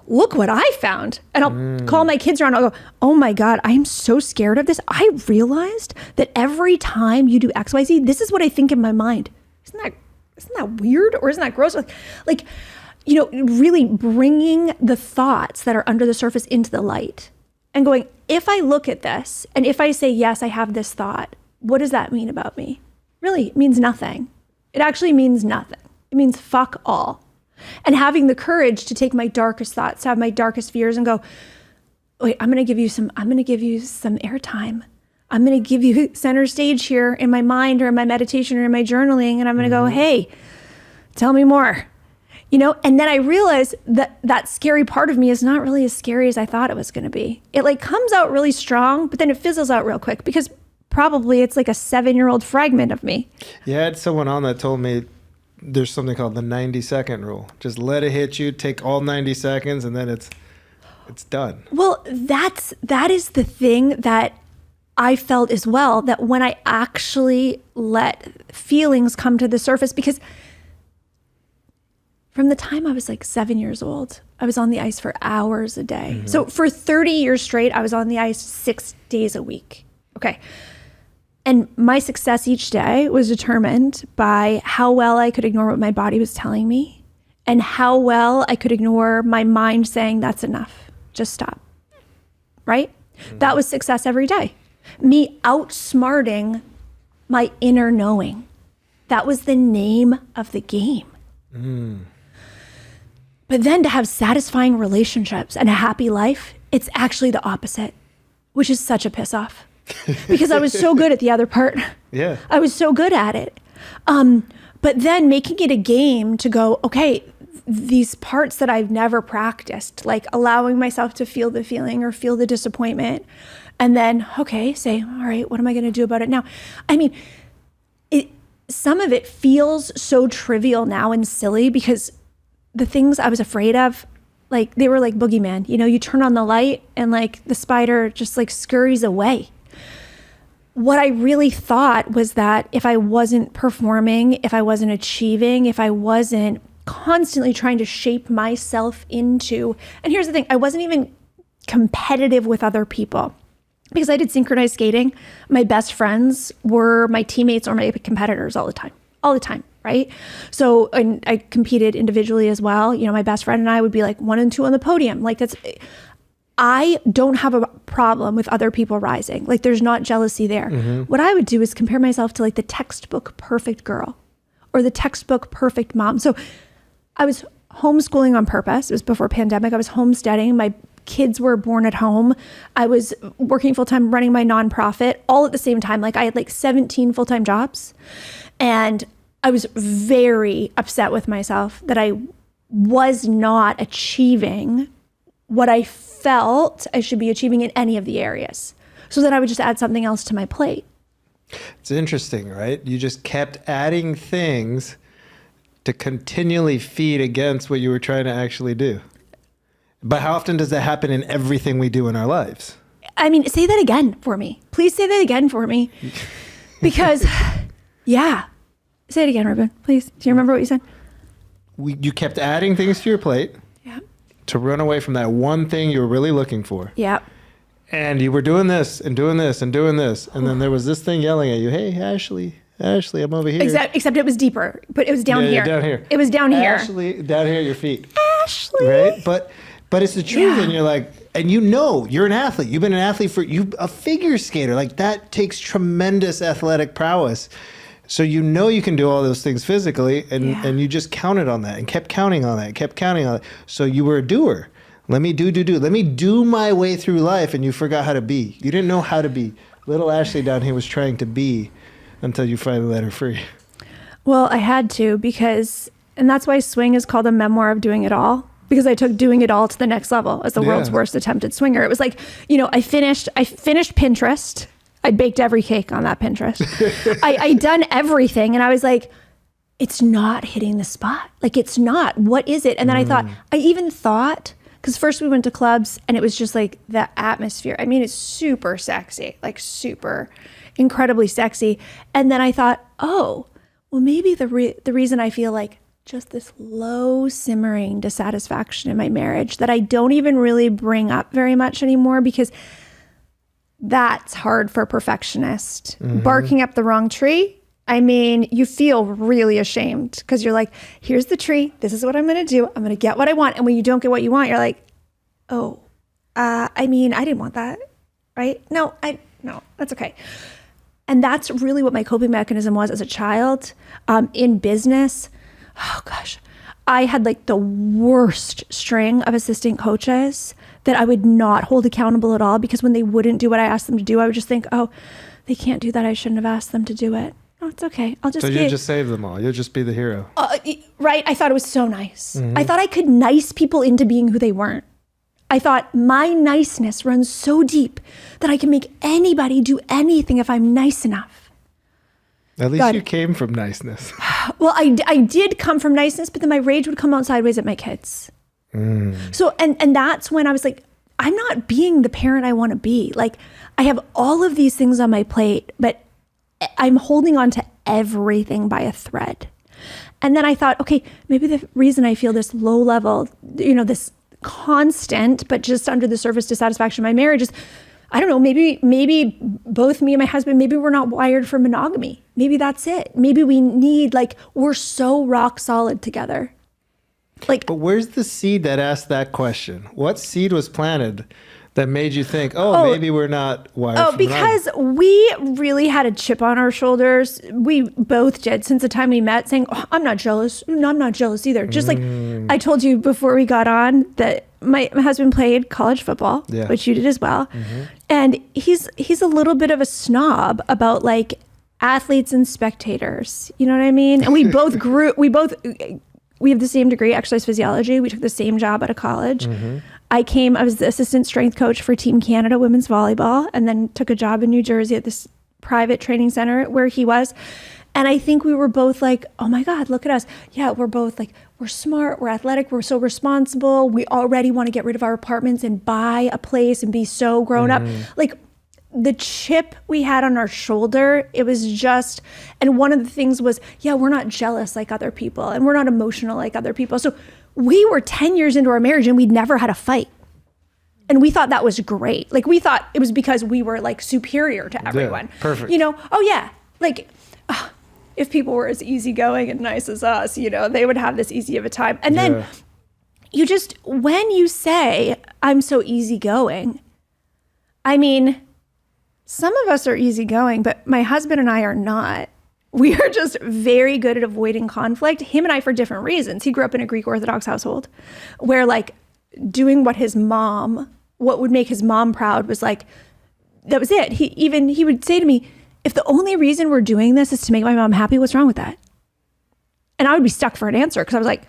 look what I found. And I'll call my kids around. I'll go, oh my God, I'm so scared of this. I realized that every time you do X, Y, Z, this is what I think in my mind. Isn't that weird? Or isn't that gross? Really bringing the thoughts that are under the surface into the light and going, if I look at this and if I say, yes, I have this thought, what does that mean about me? Really, it means nothing. It actually means nothing. It means fuck all. And having the courage to take my darkest thoughts, to have my darkest fears and go, wait, I'm going to give you some airtime. I'm going to give you center stage here in my mind or in my meditation or in my journaling. And I'm going to go, hey, tell me more. And then I realized that that scary part of me is not really as scary as I thought it was going to be. It like comes out really strong, but then it fizzles out real quick because probably it's like a 7-year-old fragment of me. Yeah, I had someone on that told me there's something called the 90-second rule. Just let it hit you, take all 90 seconds, and then it's done. Well, that is the thing that I felt as well, that when I actually let feelings come to the surface, because from the time I was like 7 years old, I was on the ice for hours a day. So for 30 years straight, I was on the ice 6 days a week. Okay. And my success each day was determined by how well I could ignore what my body was telling me and how well I could ignore my mind saying, that's enough, just stop, right? That was success every day. Me outsmarting my inner knowing. That was the name of the game. But then to have satisfying relationships and a happy life, it's actually the opposite, which is such a piss off. Because I was so good at the other part. Yeah. I was so good at it. But then making it a game to go, okay, these parts that I've never practiced, like allowing myself to feel the feeling or feel the disappointment. And then, okay, say, all right, what am I going to do about it now? I mean, some of it feels so trivial now and silly because the things I was afraid of, like they were like boogeyman. You turn on the light and like the spider just like scurries away. What I really thought was that if I wasn't performing, if I wasn't achieving, if I wasn't constantly trying to shape myself into, and here's the thing, I wasn't even competitive with other people because I did synchronized skating. My best friends were my teammates or my competitors all the time, right? So, and I competed individually as well. My best friend and I would be like 1 and 2 on the podium. Like I don't have a problem with other people rising. Like there's not jealousy there. What I would do is compare myself to like the textbook perfect girl or the textbook perfect mom. So I was homeschooling on purpose. It was before pandemic. I was homesteading. My kids were born at home. I was working full-time, running my nonprofit all at the same time. Like I had like 17 full-time jobs. And I was very upset with myself that I was not achieving what I felt I should be achieving in any of the areas. So that I would just add something else to my plate. It's interesting, right? You just kept adding things to continually feed against what you were trying to actually do. But how often does that happen in everything we do in our lives? I mean, say that again for me. Please say that again for me. Because, yeah. Say it again, Ruben, please. Do you remember what you said? You kept adding things to your plate. Yeah. To run away from that one thing you were really looking for. Yeah. And you were doing this and doing this and doing this. And then there was this thing yelling at you, hey, Ashleigh, I'm over here. Except it was deeper, but it was down here. Down here. It was down here. Ashleigh, down here at your feet. Ashleigh. Right? But it's the truth. Yeah. And you're like, and you're an athlete. You've been an athlete a figure skater. Like that takes tremendous athletic prowess. So you can do all those things physically, and you just counted on that and kept counting on that, So you were a doer. Let me do. Let me do my way through life, and you forgot how to be. You didn't know how to be. Little Ashleigh down here was trying to be until you finally let her free. Well, I had to and that's why swing is called a memoir of doing it all. Because I took doing it all to the next level as the world's worst attempted swinger. It was like, I finished Pinterest. I'd baked every cake on that Pinterest. I'd done everything. And I was like, it's not hitting the spot. Like, it's not. What is it? And then I even thought, because first we went to clubs and it was just like the atmosphere. I mean, it's super sexy, like super incredibly sexy. And then I thought, oh, well, maybe the reason I feel like just this low simmering dissatisfaction in my marriage that I don't even really bring up very much anymore because that's hard for a perfectionist. Barking up the wrong tree. I mean, you feel really ashamed because you're like, here's the tree. This is what I'm going to do. I'm going to get what I want. And when you don't get what you want, you're like, oh, I mean, I didn't want that. Right? No, that's okay. And that's really what my coping mechanism was as a child. In business, oh gosh, I had like the worst string of assistant coaches that I would not hold accountable at all, because when they wouldn't do what I asked them to do, I would just think, oh, they can't do that. I shouldn't have asked them to do it. Oh, it's okay. I'll just So you just save them all. You'll just be the hero. Right. I thought it was so nice. I thought I could nice people into being who they weren't. I thought my niceness runs so deep that I can make anybody do anything if I'm nice enough. At least you came from niceness. Well, I did come from niceness, but then my rage would come out sideways at my kids. So, and that's when I was like, I'm not being the parent I want to be. Like, I have all of these things on my plate, but I'm holding on to everything by a thread. And then I thought, okay, maybe the reason I feel this low level, this constant, but just under the surface dissatisfaction in my marriage is, I don't know, maybe both me and my husband, maybe we're not wired for monogamy. Maybe that's it. Maybe we need, we're so rock solid together. But where's the seed that asked that question? What seed was planted that made you think, maybe we're not wired for monogamy? Because we really had a chip on our shoulders. We both did since the time we met, saying, I'm not jealous. No, I'm not jealous either. Just like I told you before we got on that my husband played college football, which you did as well. And he's a little bit of a snob about athletes and spectators. You know what I mean? And we both we have the same degree, exercise physiology. We took the same job at a college. I was the assistant strength coach for Team Canada women's volleyball, and then took a job in New Jersey at this private training center where he was. And I think we were both like, oh my God, look at us. Yeah, we're both we're smart, we're athletic, we're so responsible. We already want to get rid of our apartments and buy a place and be so grown up. The chip we had on our shoulder, it was just, and one of the things was, we're not jealous like other people, and we're not emotional like other people. So we were 10 years into our marriage and we'd never had a fight. And we thought that was great. We thought it was because we were superior to everyone. Yeah, perfect. If people were as easygoing and nice as us, they would have this easy of a time. And then when you say, I'm so easygoing, I mean, some of us are easygoing, but my husband and I are not. We are just very good at avoiding conflict. Him and I, for different reasons. He grew up in a Greek Orthodox household where doing what would make his mom proud was that was it. He would say to me, if the only reason we're doing this is to make my mom happy, what's wrong with that? And I would be stuck for an answer because I was like,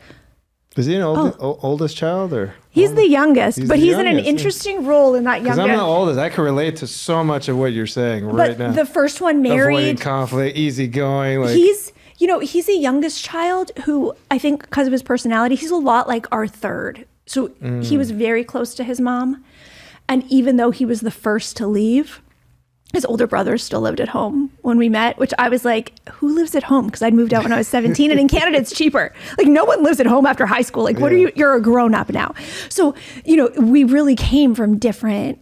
is he an oldest child or? He's the youngest, but he's in an interesting role in that youngest. Because I'm the oldest. I can relate to so much of what you're saying right now. The first one married. Avoiding conflict, easygoing. He's the youngest child who I think because of his personality, he's a lot like our third. So he was very close to his mom. And even though he was the first to leave, his older brother still lived at home when we met, which I was like, who lives at home? Because I'd moved out when I was 17 and in Canada, it's cheaper. No one lives at home after high school. What are you? You're a grown up now. So, we really came from different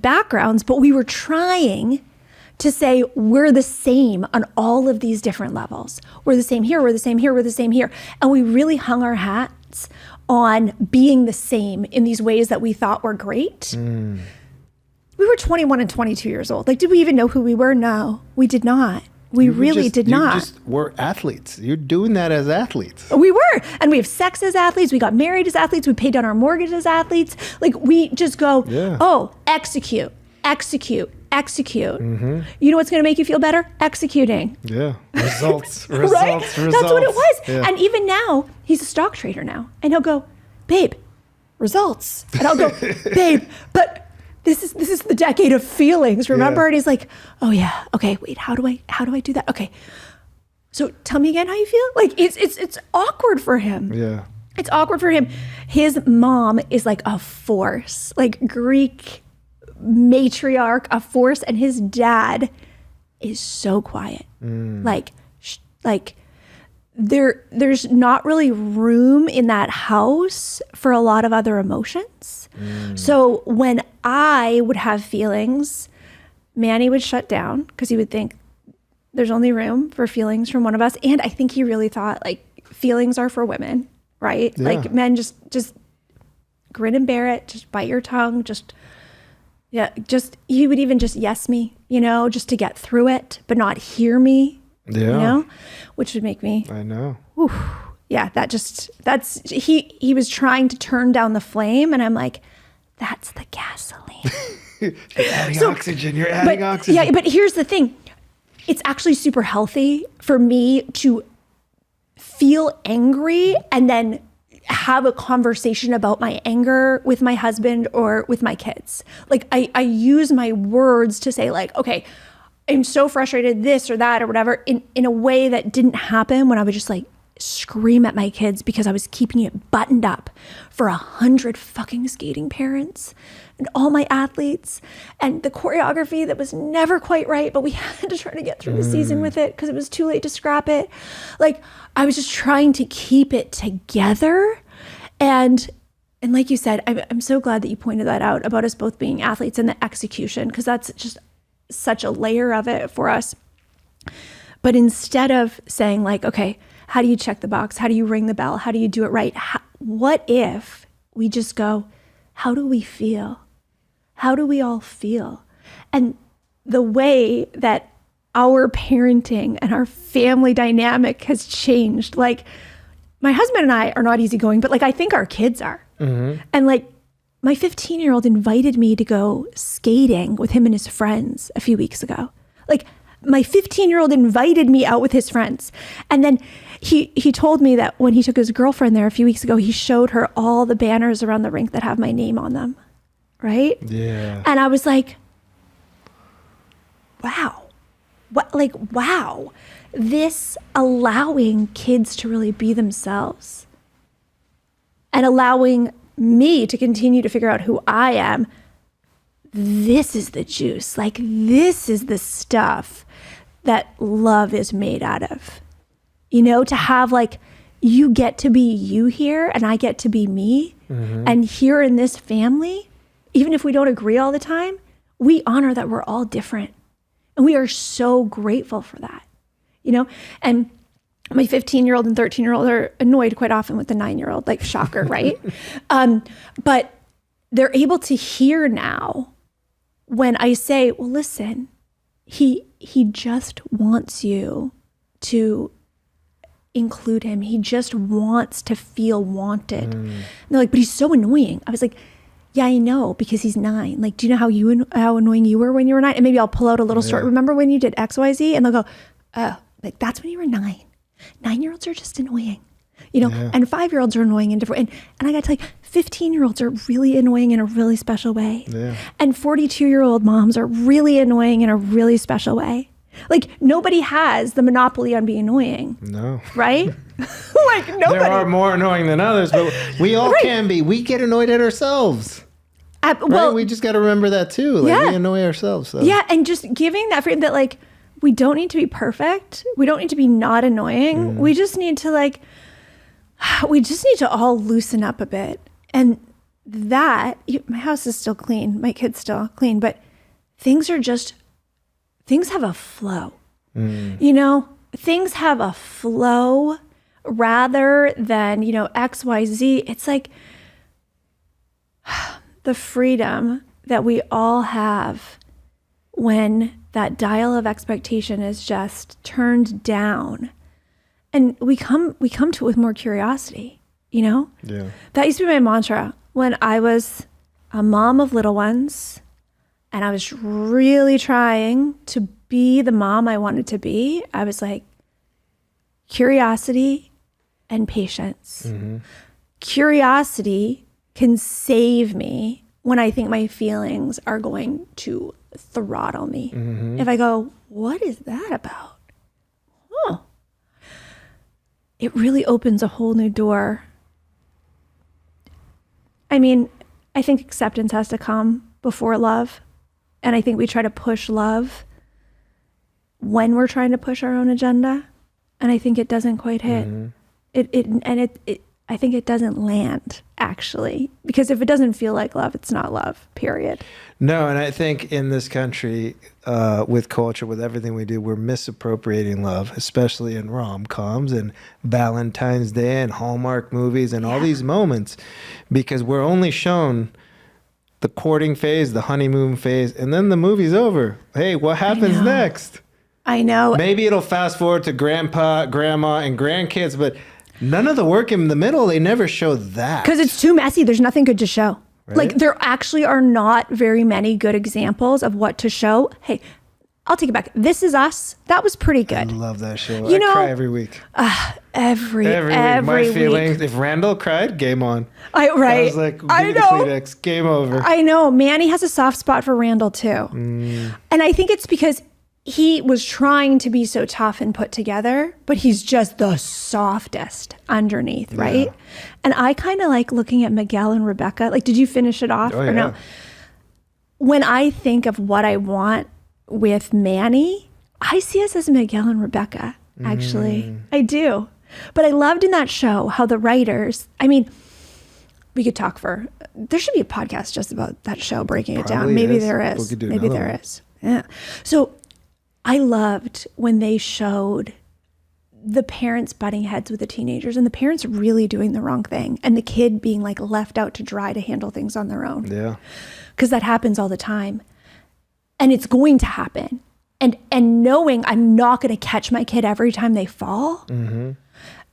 backgrounds, but we were trying to say we're the same on all of these different levels. We're the same here, we're the same here, we're the same here. And we really hung our hats on being the same in these ways that we thought were great. We were 21 and 22 years old. Did we even know who we were? No, we did not. We really did not. You just were athletes. You're doing that as athletes. We were. And we have sex as athletes. We got married as athletes. We paid down our mortgage as athletes. We just go, execute. You know what's going to make you feel better? Executing. Yeah. Results. Right? That's what it was. Yeah. And even now, he's a stock trader now. And he'll go, babe, results. And I'll go, babe, but this is the decade of feelings, remember? Yeah. And he's like, oh yeah, okay, wait, how do I do that? Okay. So tell me again how you feel? It's awkward for him. Yeah. It's awkward for him. His mom is a force, Greek matriarch, a force, and his dad is so quiet. There's not really room in that house for a lot of other emotions. So when I would have feelings, Manny would shut down because he would think there's only room for feelings from one of us. And I think he really thought feelings are for women, right? Yeah. Men just grin and bear it, just bite your tongue, he would even just yes me, just to get through it, but not hear me. Yeah. Which would make me, I know. yeah, he was trying to turn down the flame, and I'm like, that's the gasoline. You're adding oxygen. You're adding oxygen. Yeah, but here's the thing. It's actually super healthy for me to feel angry and then have a conversation about my anger with my husband or with my kids. Like I use my words to say like, okay, I'm so frustrated, this or that or whatever, in a way that didn't happen when I would just like scream at my kids because I was keeping it buttoned up for 100 fucking skating parents and all my athletes and the choreography that was never quite right, but we had to try to get through the season with it because it was too late to scrap it. Like I was just trying to keep it together. And like you said, I'm so glad that you pointed that out about us both being athletes and the execution, because that's just such a layer of it for us. But instead of saying like, okay, how do you check the box? How do you ring the bell? How do you do it right? What if we just go, how do we feel? How do we all feel? And the way that our parenting and our family dynamic has changed, like my husband and I are not easygoing, but like I think our kids are. Mm-hmm. And like my 15-year-old invited me to go skating with him and his friends a few weeks ago. Like my 15-year-old invited me out with his friends. And then he told me that when he took his girlfriend there a few weeks ago, he showed her all the banners around the rink that have my name on them. Right? Yeah. And I was like, wow. Wow. This allowing kids to really be themselves and allowing me to continue to figure out who I am. This is the juice. Like this is the stuff that love is made out of. You know, to have like, you get to be you here and I get to be me. Mm-hmm. And here in this family, even if we don't agree all the time, we honor that we're all different. And we are so grateful for that, you know? And my 15-year-old and 13-year-old are annoyed quite often with the 9-year-old, like shocker, right? But they're able to hear now when I say, well, listen, he just wants you to include him. He just wants to feel wanted. And they're like, but he's so annoying. I was like, yeah, I know, because he's 9. Like, do you know how annoying you were when you were 9? And maybe I'll pull out a little story. Remember when you did XYZ? And they'll go, oh, like that's when you were 9. 9-year-olds are just annoying, you know, and 5-year-olds are annoying in different, and I got to tell you, 15-year-olds are really annoying in a really special way. Yeah. And 42-year-old moms are really annoying in a really special way. Like nobody has the monopoly on being annoying. No. Right? Like nobody. There are more annoying than others, but we all can be. We get annoyed at ourselves. Well, right? We just got to remember that too. Like we annoy ourselves. So. Yeah. And just giving that freedom that like, we don't need to be perfect. We don't need to be not annoying. We just need to all loosen up a bit. And that, my house is still clean. My kid's still clean, but things have a flow. You know, things have a flow rather than, you know, X, Y, Z. It's like the freedom that we all have when that dial of expectation is just turned down, and we come to it with more curiosity, you know? Yeah. That used to be my mantra when I was a mom of little ones and I was really trying to be the mom I wanted to be. I was like, curiosity and patience. Mm-hmm. Curiosity can save me when I think my feelings are going to throttle me. Mm-hmm. If I go, what is that about? Oh, it really opens a whole new door. I mean, I think acceptance has to come before love. And I think we try to push love when we're trying to push our own agenda. And I think it doesn't quite hit. Mm-hmm. I think it doesn't land, actually, because if it doesn't feel like love, it's not love, period. No, and I think in this country, with culture, with everything we do, we're misappropriating love, especially in rom-coms and Valentine's Day and Hallmark movies and all these moments, because we're only shown the courting phase, the honeymoon phase, and then the movie's over. Hey, what happens next? I know. Maybe it'll fast forward to grandpa, grandma, and grandkids, but none of the work in the middle, they never show that. Because it's too messy. There's nothing good to show. Right? Like, there actually are not very many good examples of what to show. Hey, I'll take it back. This Is Us. That was pretty good. I love that show. You I know, cry every week. Every week. My feelings. If Randall cried, game on. Right. I was like, give me the Kleenex. Game over. I know. Manny has a soft spot for Randall too. And I think it's because he was trying to be so tough and put together, but he's just the softest underneath, right? Yeah. And I kind of like looking at Miguel and Rebecca. Like, did you finish it off or no? When I think of what I want with Manny, I see us as Miguel and Rebecca, actually. I do. But I loved in that show how the writers, I mean, we could talk there should be a podcast just about that show, breaking it down. Maybe there is. Maybe there is. Yeah. So I loved when they showed the parents butting heads with the teenagers and the parents really doing the wrong thing and the kid being like left out to dry to handle things on their own. Yeah. Because that happens all the time. And it's going to happen. And knowing I'm not going to catch my kid every time they fall.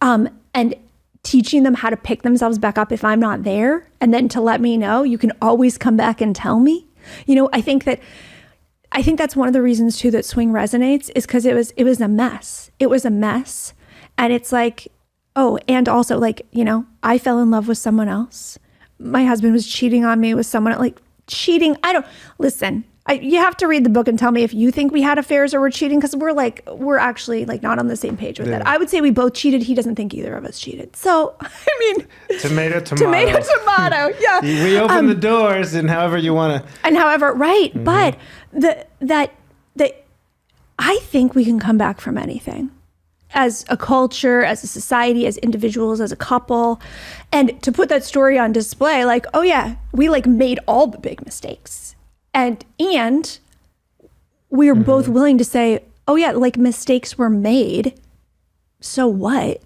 And teaching them how to pick themselves back up if I'm not there. And then to let me know, you can always come back and tell me. You know, I think that's one of the reasons too that Swing resonates is because it was a mess. It was a mess. And it's like, oh, and also like, you know, I fell in love with someone else. My husband was cheating on me with someone like cheating. Listen, you have to read the book and tell me if you think we had affairs or we're cheating. Cause we're actually like not on the same page with that. I would say we both cheated. He doesn't think either of us cheated. So, I mean, tomato. Yeah. We open the doors and however you want to. And however, right. But that I think we can come back from anything as a culture, as a society, as individuals, as a couple. And to put that story on display, like, oh yeah, we like made all the big mistakes. And we are both willing to say, oh yeah, like mistakes were made. So what?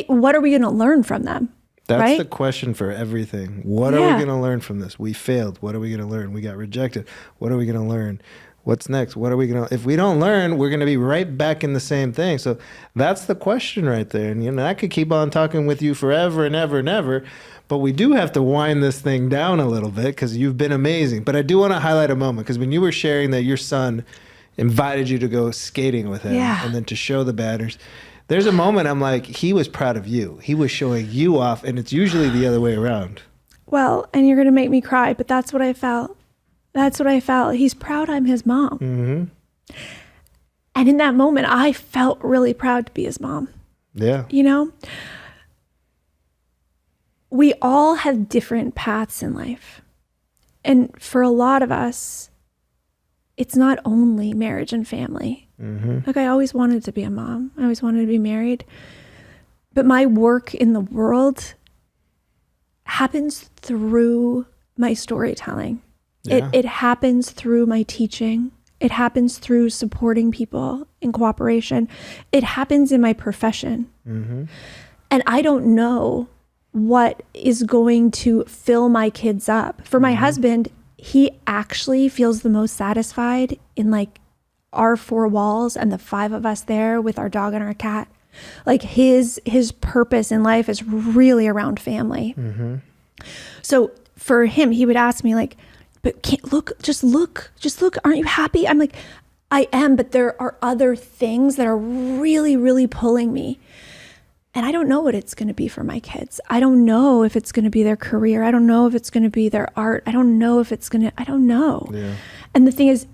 What are we going to learn from them? That's the question for everything. What are we going to learn from this? We failed. What are we going to learn? We got rejected. What are we going to learn? What's next? What are we going to, if we don't learn, we're going to be right back in the same thing. So that's the question right there. And, you know, I could keep on talking with you forever and ever and ever, but we do have to wind this thing down a little bit because you've been amazing. But I do want to highlight a moment because when you were sharing that your son invited you to go skating with him and then to show the banners, there's a moment I'm like, he was proud of you. He was showing you off, and it's usually the other way around. Well, and you're going to make me cry, but that's what I felt. That's what I felt. He's proud I'm his mom. And in that moment, I felt really proud to be his mom. Yeah. You know? We all have different paths in life. And for a lot of us, it's not only marriage and family. Like I always wanted to be a mom. I always wanted to be married. But my work in the world happens through my storytelling. Yeah. It happens through my teaching. It happens through supporting people in cooperation. It happens in my profession. And I don't know what is going to fill my kids up. For my husband, he actually feels the most satisfied in like our four walls and the five of us there with our dog and our cat. Like his purpose in life is really around family. So for him, he would ask me like, but just look. Aren't you happy? I'm like, I am, but there are other things that are really, really pulling me. And I don't know what it's going to be for my kids. I don't know if it's going to be their career. I don't know if it's going to be their art. I don't know if it's going to, I don't know. Yeah. And the thing is,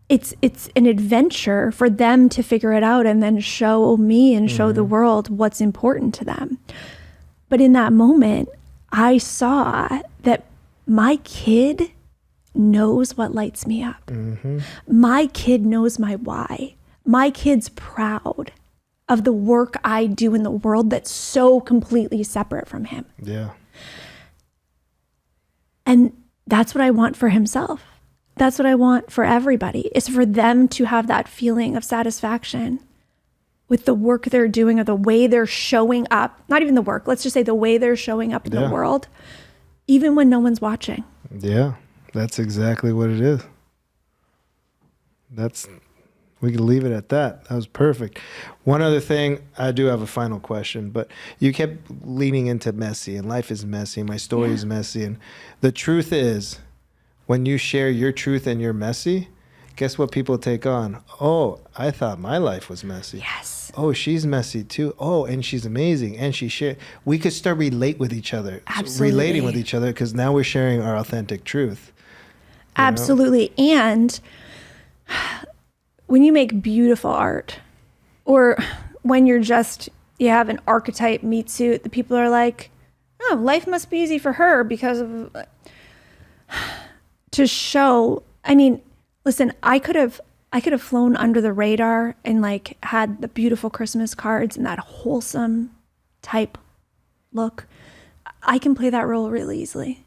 it's an adventure for them to figure it out and then show me and show the world what's important to them. But in that moment, I saw that my kid knows what lights me up. My kid knows my why. My kid's proud of the work I do in the world that's so completely separate from him. Yeah. And that's what I want for himself. That's what I want for everybody, is for them to have that feeling of satisfaction with the work they're doing or the way they're showing up. Not even the work, let's just say the way they're showing up in the world, even when no one's watching. Yeah, that's exactly what it is. We can leave it at that. That was perfect. One other thing, I do have a final question, but you kept leaning into messy, and life is messy. My story is messy. And the truth is, when you share your truth and you're messy, guess what people take on? Oh, I thought my life was messy. Yes. Oh, she's messy too. Oh, and she's amazing. And she shared. We could start relate with each other. Absolutely. Relating with each other, because now we're sharing our authentic truth. Absolutely. And when you make beautiful art, or when you have an archetype meat suit, the people are like, oh, life must be easy for her because of, to show, I mean, listen, I could have flown under the radar and like had the beautiful Christmas cards and that wholesome type look. I can play that role really easily,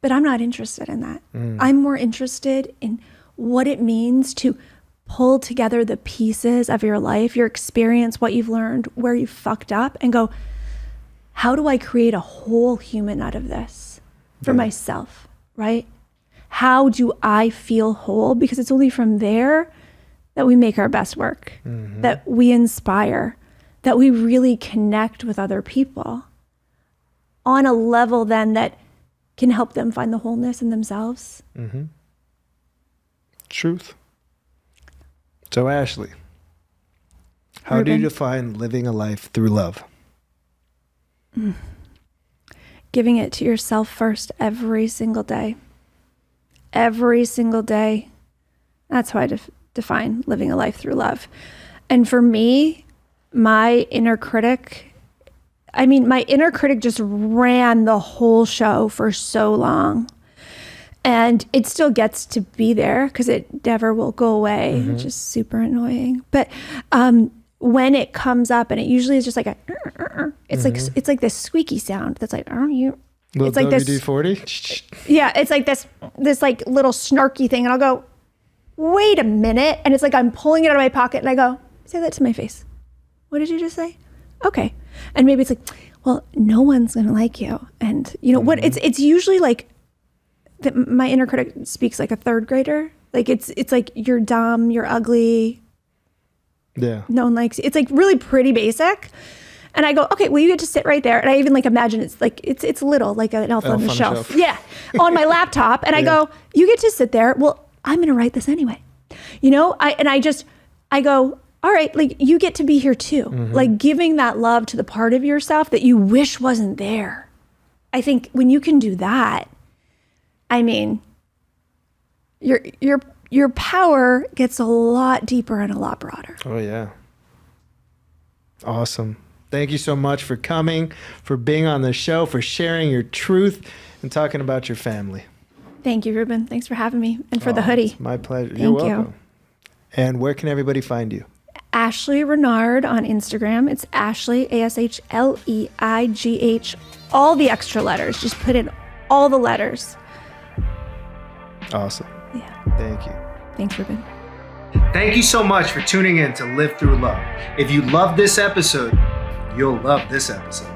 but I'm not interested in that. I'm more interested in what it means to pull together the pieces of your life, your experience, what you've learned, where you fucked up, and go, how do I create a whole human out of this for myself, right? How do I feel whole? Because it's only from there that we make our best work, that we inspire, that we really connect with other people on a level then that can help them find the wholeness in themselves. Truth. So Ashleigh, how do you define living a life through love? Giving it to yourself first every single day. Every single day. That's how I define living a life through love. And for me, my inner critic just ran the whole show for so long. And it still gets to be there because it never will go away, which is super annoying. But when it comes up, and it usually is just like it's like this squeaky sound that's like, it's like this WD-40? Yeah, it's like this like little snarky thing, and I'll go, wait a minute, and it's like I'm pulling it out of my pocket, and I go, say that to my face. What did you just say? Okay. And maybe it's like, well, no one's gonna like you, and you know what? It's usually like my inner critic speaks like a third grader. Like it's like, you're dumb, you're ugly. Yeah. No one likes you. It's like really pretty basic. And I go, okay, well, you get to sit right there. And I even like imagine it's like, it's little, like an elf on the shelf. Yeah. On my laptop. And I go, you get to sit there. Well, I'm going to write this anyway. You know, I go, all right, like you get to be here too. Like giving that love to the part of yourself that you wish wasn't there. I think when you can do that, I mean, your power gets a lot deeper and a lot broader. Oh yeah. Awesome. Thank you so much for coming, for being on the show, for sharing your truth and talking about your family. Thank you, Ruben. Thanks for having me, and for the hoodie. It's my pleasure. Thank You're welcome. you. And where can everybody find you? Ashleigh Renard on Instagram. It's Ashleigh, ASHLEIGH, all the extra letters. Just put in all the letters. Awesome. Yeah. Thank you. Thanks, Ruben. Thank you so much for tuning in to Live Through Love. If you love this episode, you'll love this episode.